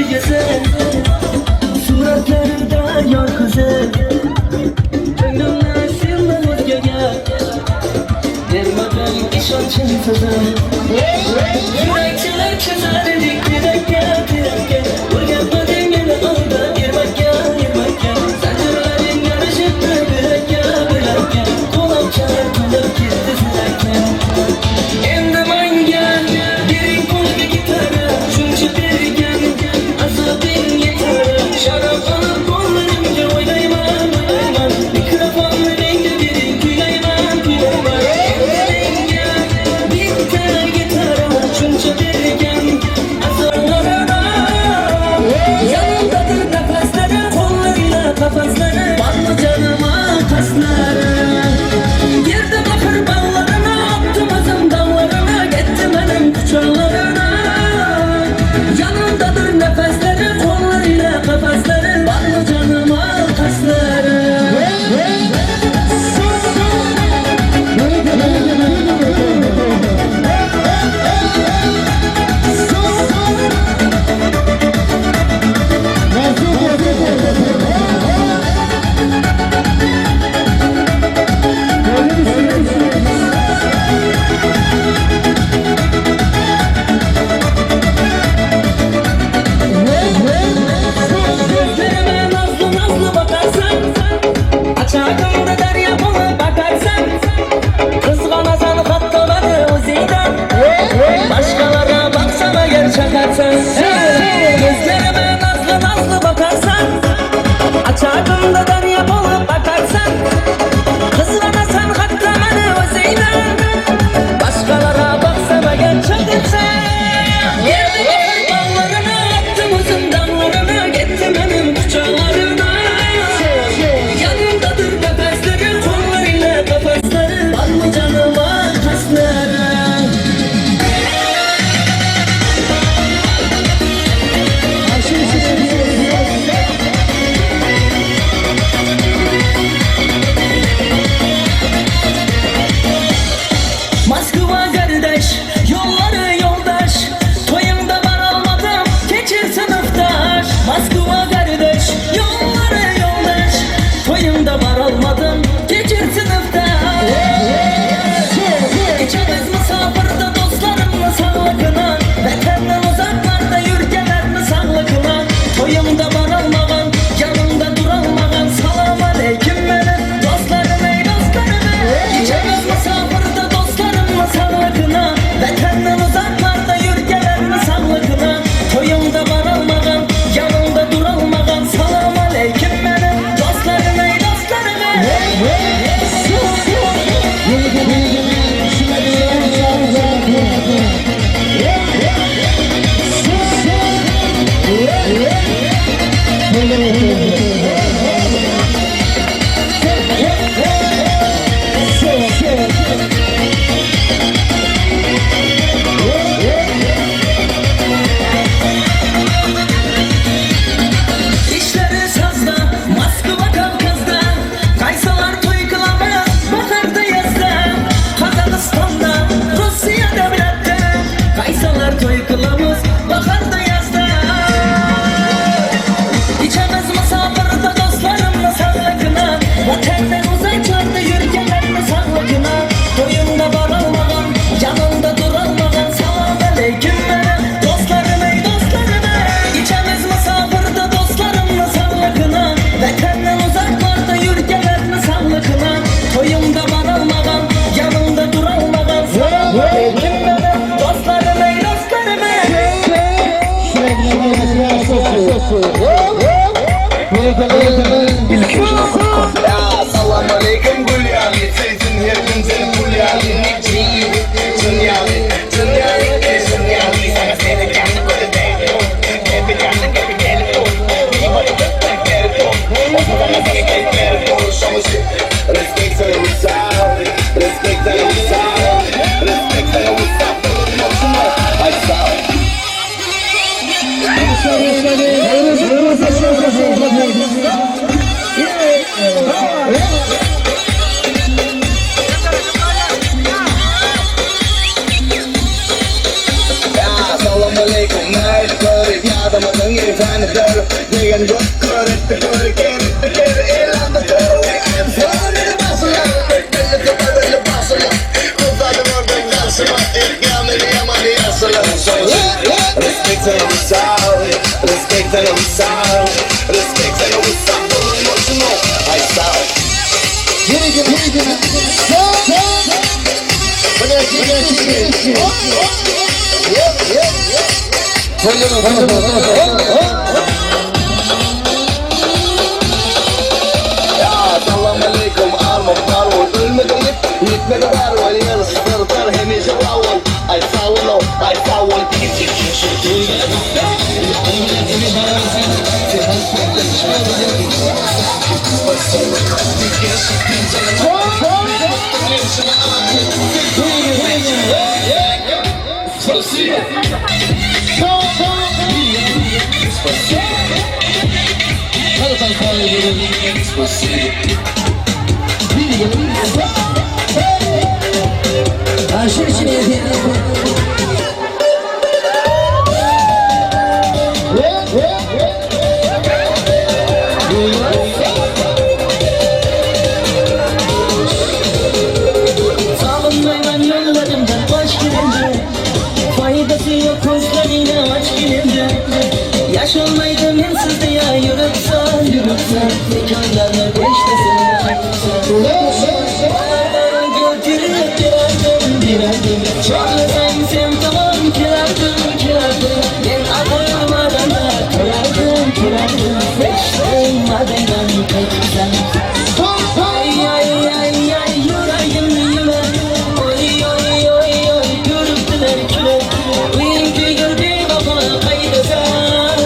güzel suratlarında yar güzel önümden silmem özgege vermeden işancın sızım yürekçiler çözer direkte Urgenma dengeli alda girmekya Sancırların yarışıklı bilekya Kulak çalar kulak gitti silerken Endiman gel Derin kolu gitarı Şunca birgen Azabın yeter Şarap alıp kollarımca oynayman Mikrofon rengi derin Gülayman Endiman gel Bir tane gitarı Şunca birgen Azablarına Yanımdadır nefesleri Kollarıyla kafasları Var mı canıma kasları Girdi bakır ballarına Attım azım dallarına Gittim benim kucaklarına Yanımdadır nefesleri Kollarıyla kafasları Var mı canıma kasları Gözlerime nazlı nazlı bakarsan Açağımda derya bulup bakarsan Kızganasan katlaları uzaydan Başkalara baksana yer çakarsan Gözlerime nazlı nazlı bakarsan Açağımda derya bulup bakarsan Kızganasan katlaları uzaydan Başkalara baksana yer çakarsan Yerdi bakır ballarına attım uzun damlarına Gittim benim kucaklarına Yanımdadır nefesleri kollarıyla kafasları Var mı canıma kasları Moskova kardeş, yolları yoldaş Toyumda var olmadım, geçir sınıftaş Moskova kardeş, yolları yoldaş Toyumda var olmadım, geçir sınıftaş İçeriz misafirde dostlarımla sağlıkına Vatenden uzaklarda yürgelerle sağlıkına Toyumda var olmagan, yanımda duralmagan Salam aleyküm benim dostlarım ey dostlarım İçeriz misafirde dostlarımla sağlıkına Vatenden uzaklarda yürgelerle sağlıkına Toyumda var olmagan, yanımda duralmagan Salam aleyküm benim dostlarım ey dostlarım İşleri sazda, Moskova Kavkaz'da Kaysalar toy kılamaz, bakarda yazda Kazakistan'da, Rusya devlette Kaysalar toy kılamaz, bakarda yazda İçemez misafirde dostlarımla sağlıkına Vatenden uzaklarda yürgelerle sağlıkına Toyumda var olmagan, yanımda duralmagan Salam aleyküm benim dostlarım ey dostlarım İçemez misafirde dostlarımla sağlıkına Vatenden uzaklarda yürgelerle sağlıkına Toyumda var olmagan, yanımda duralmagan Salam aleyküm benim dostlarım ey dostlarım Salam alaikum Gulyali Teyzin yerin seni Gulyali Neciyim Dünyali Dünyali Dünyali Sana seni kendi böyle değil Kendi gelip İyi bari gökten gelip O zaman sana gelip gelip konuşamışım Respect sana uysal Respect sana uysal Respect sana uysal Hadi sağ ol Salam alaikum, night club, Kadın efendidir Degen yok körüttü körü kerüttü kerü eğlendi körü Sonra beni basıla Belli kapalı basıla Kızlarım oradan karşıma İlk yameli yamali yasıla Respect to them sound Respect to them sound Respect to them sound What you know? I sound Geri geri Assalamu alaikum armam darwol ölmedi yitmedi darwol yarısı tartar hemize lavol ay sağol Salınmayman yollarımdan baş girince Faydası yok gözlerine aç girince Yaş olmaydı mensiz diye yürütsen Mekanlarına beşlesin Bağırlara götürüp girerdim Çağırsan sen tamam kirardım Ben ağırmadan da kirardım Beşten madenden kaçırsan Ay ay ay ay yüreğim yüle Oy oy oy oy yürüttüler küle Uyunca gördüm ama kaydesan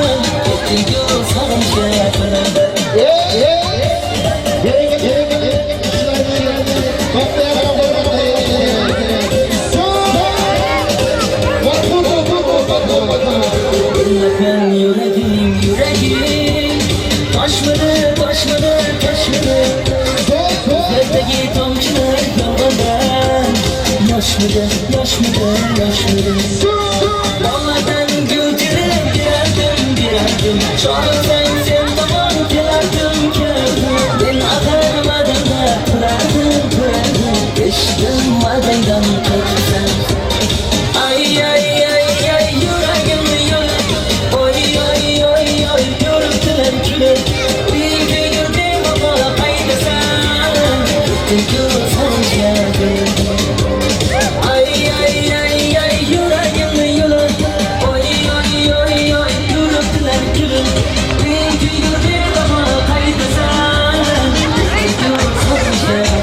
Ettin yol sarınca yakınında Ben yüreğim Taşmadı Gözlerdeki tomçular yoldan Yaşmadı Yollardan götürüp girerdim Çağırsan sen tamam kirardım Ben ağırmadan da kırardım Geçtim madenden kaçırsan Ay ay ay ay yüreğim yüle Oy oy oy oy yürüttüler küle Bir gördüm ama kaydesan Gittin yol sarınca Ay ay ay ay yüreğim yüle Oy oy oy oy yürüttüler küle Bir gördüm ama kaydesan Gittin yol sarınca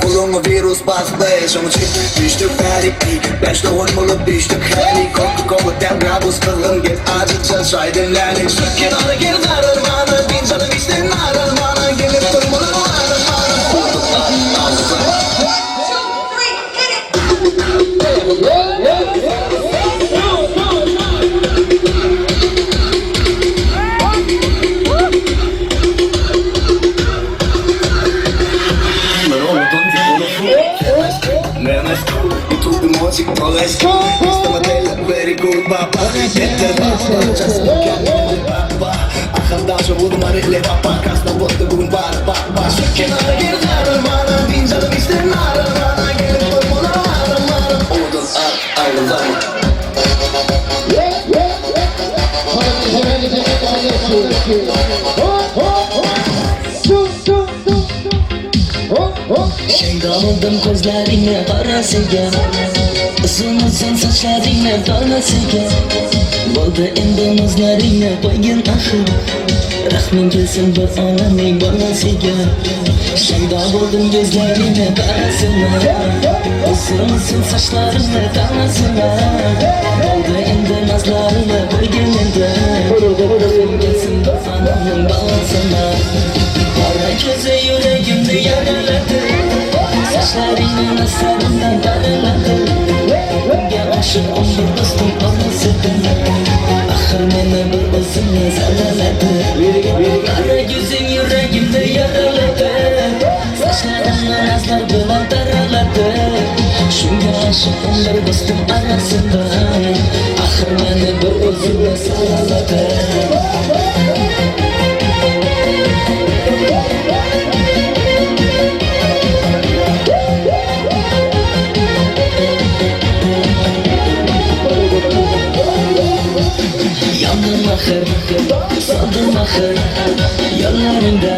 Kulağıma virüs bastı, şunu çek, düştük ferikli. Beş doğun bulup düştük heli. Coca-Cola demrabuz kılın, git acıca çay demlenik. Şu kenara gir darılmanı, bin canım işte narılmanı. Gelip durmalı narılmanı. Let's go. Very good, papa. Get the papa. Just look at me, papa. Akan şu vurmarı papa. Kasna botu bugün papa. Şu kenara gir narılmanı. Bin canım işte narılmanı. Gelip durmalı narılmanı. Odun at ayrılanı. Şeyda oldum gözlerine karasıga, uzun uzun saçlarine donasıga. Oldu endi muzlarine koygun ahır, rahmin kelsin bir onaning bolasiga. Şeyda oldum gözlerine karasıga, uzun uzun saçlarine donasıga. Oldu endi nazlarine koygun endi, rahmin kelsin bir onaning bolasıga. Kara gözü yüreğimde yaraladı, saçlarının asarından daraladı. Önce aşık oldu dostum olmasıydın, ahır beni bir özümle zaraladı. Kara gözün yüreğimde yaraladı, saçlarının aslar bilen daraladı. Şunga aşık oldu dostum arasında, ahır beni bir özümle zaraladı. Yandım ahır, saldım ahır, yollarında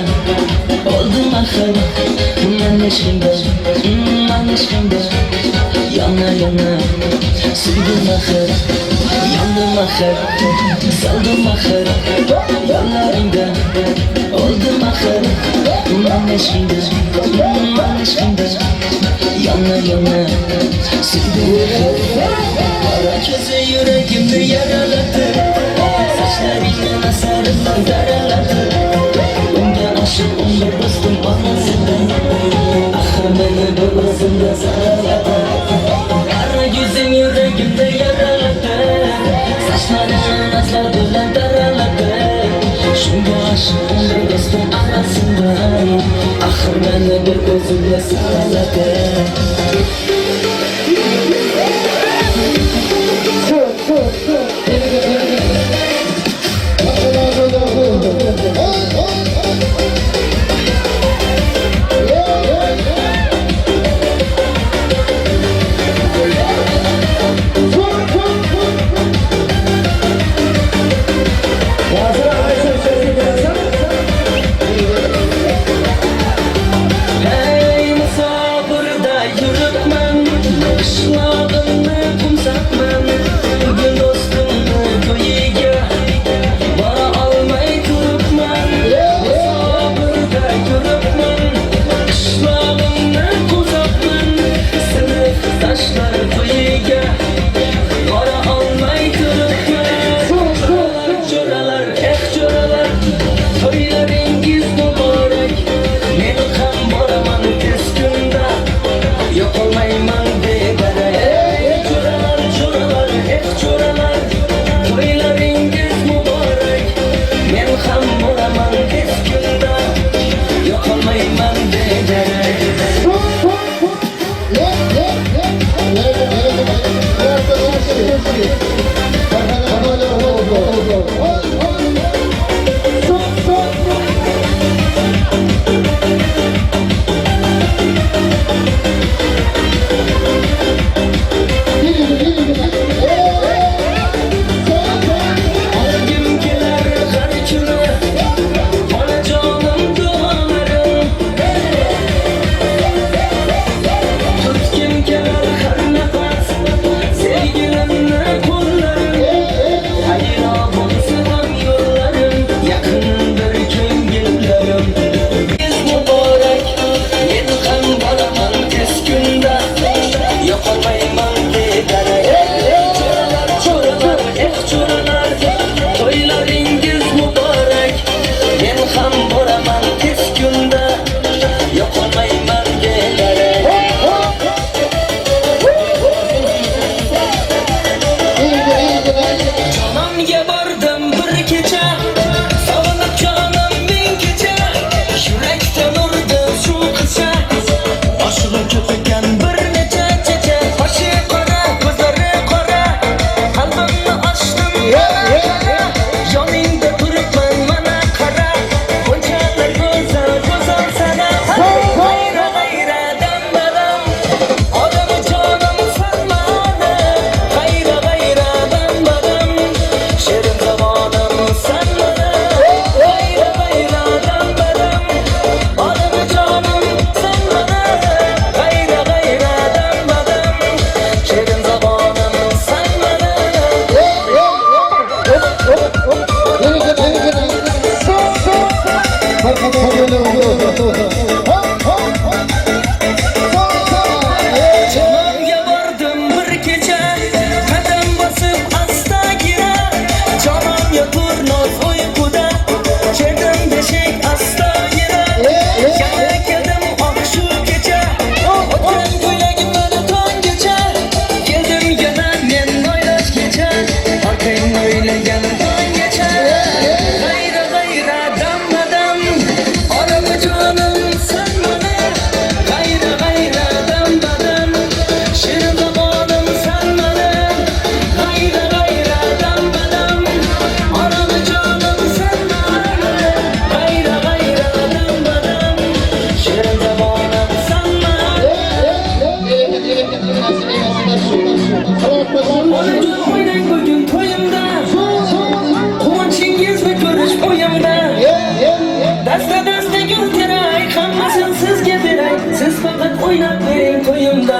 oldum ahır. Ben aşkımda, yana yana sürdüm ahır. Yandım ahır, saldım ahır, yollarında oldum ahır. Ben aşkımda, yana yana sürdüm ahır. Kara gözü yüreğimde yaraladı, saçlarının asarından daraladı. Önce aşık oldu dostum olmasından, ahır beni boğazında saraladı. Kara gözün yüreğimde yaraladı, saçlarının asarından daraladı. Şunga aşık oldu dostum arasından, ahır beni boğazında saraladı. Hey musafirda yürütmem, Canımga bordim bir kecha, qadam bosib asta gira. Canimga turnos uyquda, kedim beshik asta gira. Yana keldim oqshu kecha, o'tgan ko'ylagim meni tonggacha. Keldim yana men o'ylash kecha, orqang o'ylagan tonggacha. G'ayra g'ayra dam-badam, olabi jonim sen meni. G'ayra g'ayra dam-badam, shirin zamonim sen meni. G'ayra g'ayra dam-badam, olabi jonim sen meni. G'ayra g'ayra dam-badam, shirin zamonim sen meni. Onajon o'ynang bugun to'yimda, quvonchingizni ko'rish o'yimda. Dasta gul teray, hammasini sizga beray, siz faqat o'ynab bering to'yimda.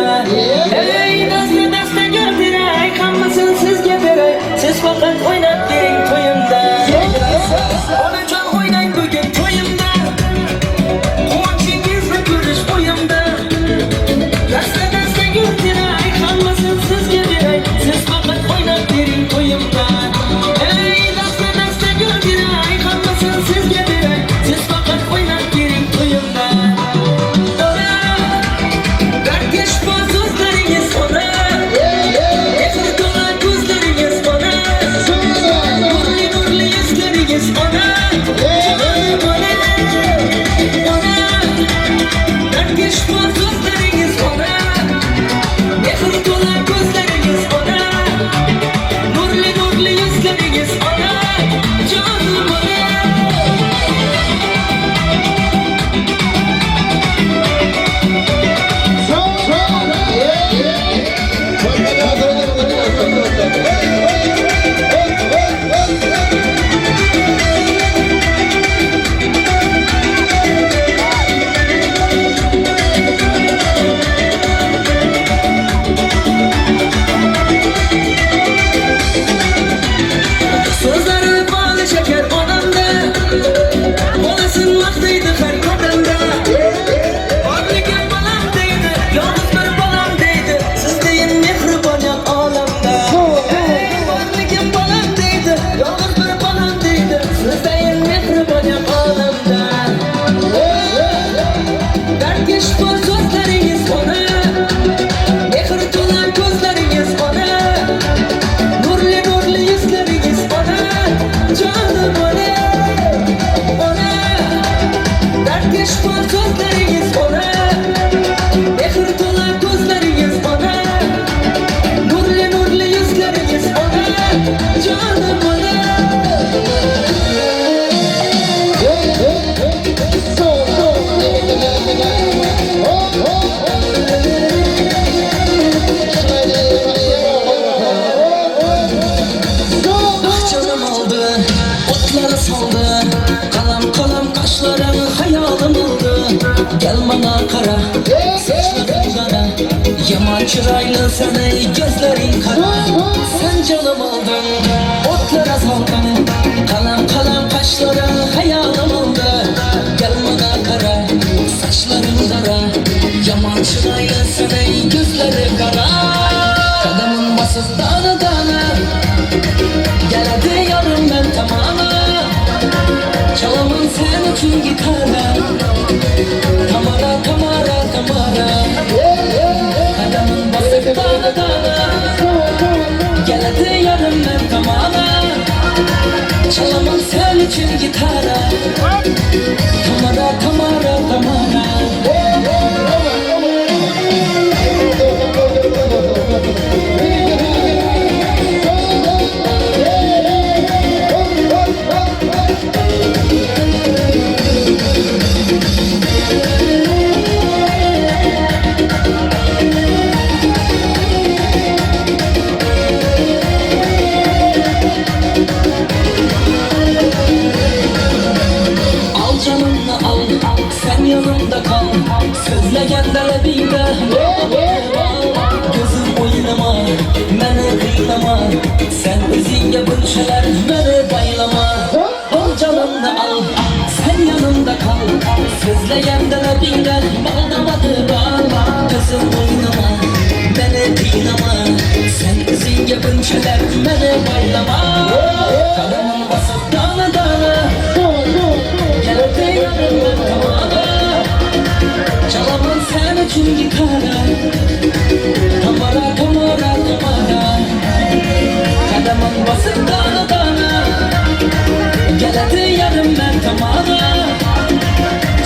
Ey dasta gul teray, hammasini sizga beray, siz faqat o'ynab bering to'yimda. Onajon o'ynang bugun to'yimda, quvonchingizni ko'rish o'yimda. Dasta gul teray, hammasini sizga beray, siz faqat o'ynab bering to'yimda. Ey dasta gul teray, hammasini sizga beray, siz faqat o'ynab bering to'yimda. Ona, darkesh so'zlaringiz ona, mehr to'la ko'zlaringiz ona, nurli yuzlaringiz ona, jonim ona, darkesh so'zlaringiz ona, mehr to'la ko'zlaringiz ona, nurli yuzlaringiz ona, jonim ona. Sözleri bal şeker odamda, bolasın maqtaydi har qadamda. Borligim balam deydi, yolg'iz bir balam deydi, siz deyin mehriboniyat olamda. Ey borligim balam deydi, yolg'iz bir balam deydi, siz deyin mehriboniyat olamda. Darkesh so'zlaringiz ona, mehr to'la ko'zlaringiz ona, nurli yuzlaringiz ona, jonim ona, ona. Darkesh so'zlaringiz ona, mehr to'la ko'zlaringiz ona, nurli yuzlaringiz ona, jonim ona. Canım aldı, otları saldı, kalam kaşların hayalim oldu. Gel bana kara, saçların kara, yaman çıraylı seni gözlerin kara. Sen canım aldın, otlara saldın, kalam kaşların hayalim oldu. Gel bana kara, saçların kara, yaman çıraylı seni gözlerin kara. Kadamın basıp dağına dağına, gel hadi yarım ben tamama. Çalamın sen için gitara, tamara tamara tamara. Kadamın basıp dağına dağına, gel hadi yarım ben tamama. Çalamın sen için gitara, tamara tamara tamara. Sözlegende lebinde gözüm oynama, beni kıynama. Sen özünge bir şeyler beni baylama. Al canımda al, sen yanımda kal. Sözleyende labingal bağlamadı bağla kızım oynama beni kıynama sen izin yapınçalar beni baylama kalanın basıp dağla dağla geldi yanımdan tavada çalamam sen için gitara kamara kamara kamara kalanın basıp dağla dağla geldi yanımdan tavada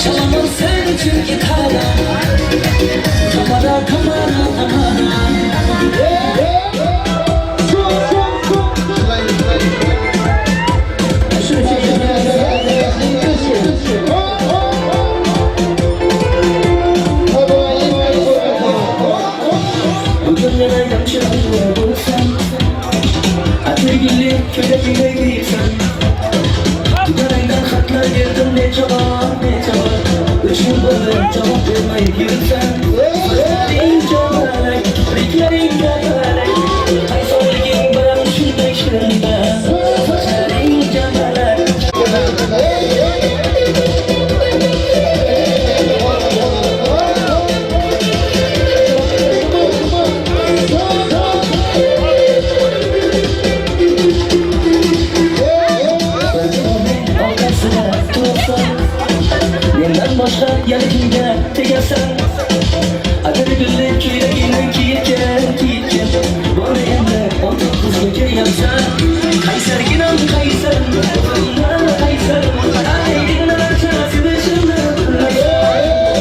çalamam sen için gitara kamara kamara kamara Bugünlere yamşırıyor bulsan Atıgülü köle bile girsen Dudağından hatlar girdim ne cevap ne cevap Işın böyle cevap vermeyi girsen Sözlerin cevap Riklerin cevap Ay sorgin bana şunda şunda Sözlerin cevap Yeniden başka yanımda tekersen Adır gülle küreğine giyirken Bana emre 19 gece yapsan Kayser ginan kayser Bana kayser Aydın açası dışında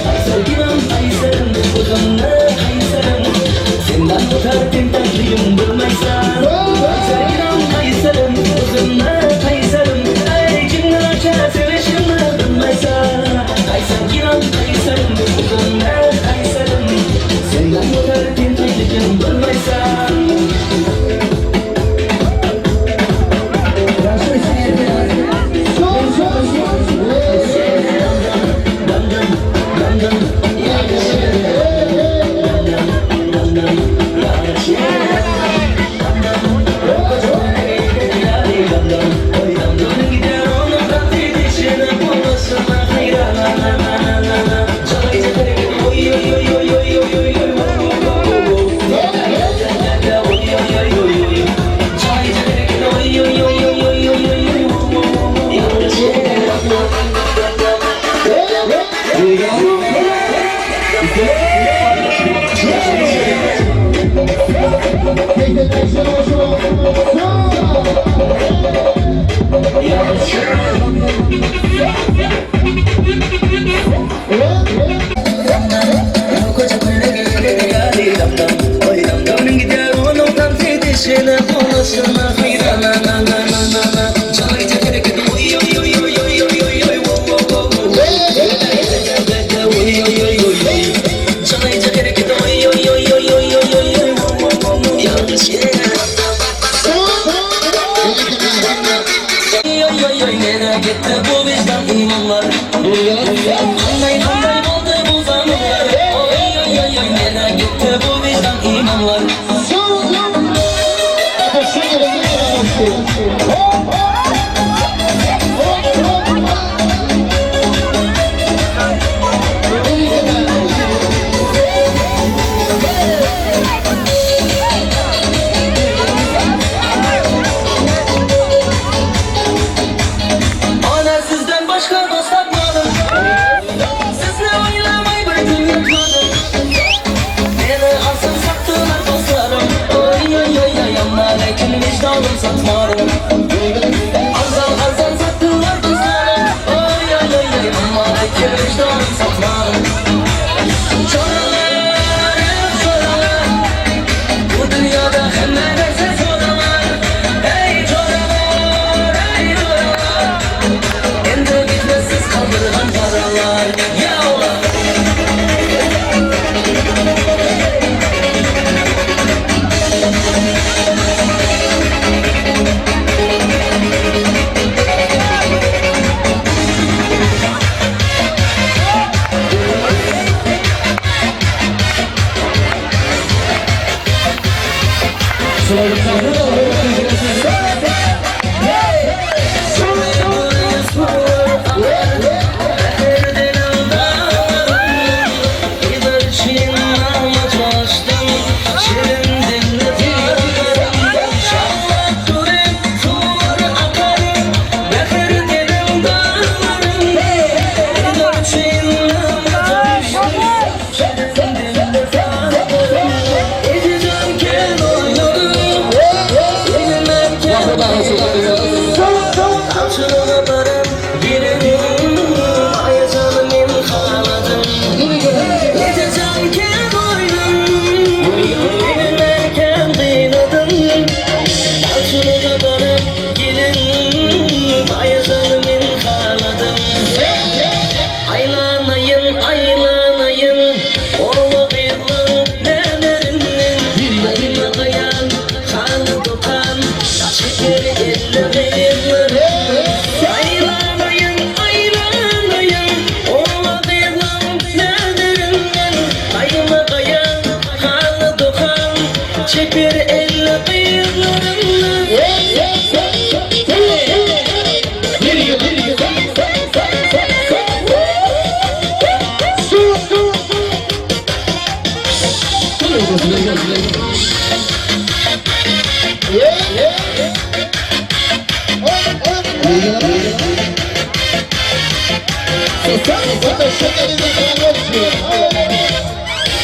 Kayser ginan kayser Bana kayser Senden tutar tentaklıyım durmaysan Kayser ginan kayser Bana kayser Aydın açası dışında durmaysan Kayser ginan kayser Bana kayser Senden tutar tentaklıyım durmaysan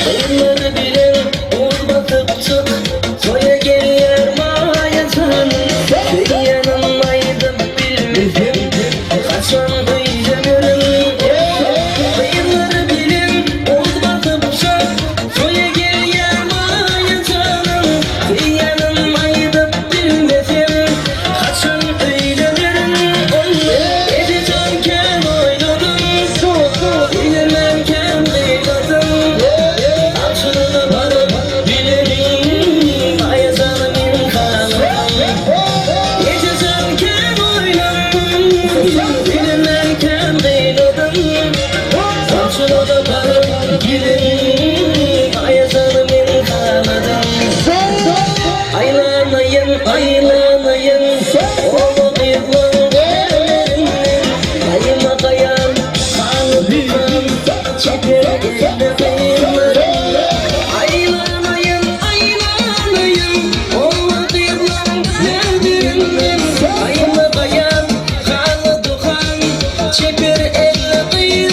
Bayırları bilen olmadık çok Soya geliyor mayacan Köy yanındaydım bilmedim Kaçan duyacağım Bayırları bilen olmadık çok Soya geliyor mayacan Köy yanındaydım bilmedim Kaçan duyacağım Edeceğimken oynadım Bilememken oynadım Açıldı bana dilerim Ayazanın kanım Edeceğimken oynadım Bilememken oynadım Açıldı bana dilerim Ayazanın kanım Aylanayın, aylanayın Oğlu kıyıklan Ayıma kayan, kanı tutan Çeker eline kıyımlarım Aylanayın, aylanayın Oğlu kıyıklan Ayıma kayan, kanı tutan Çeker eline kıyımlarım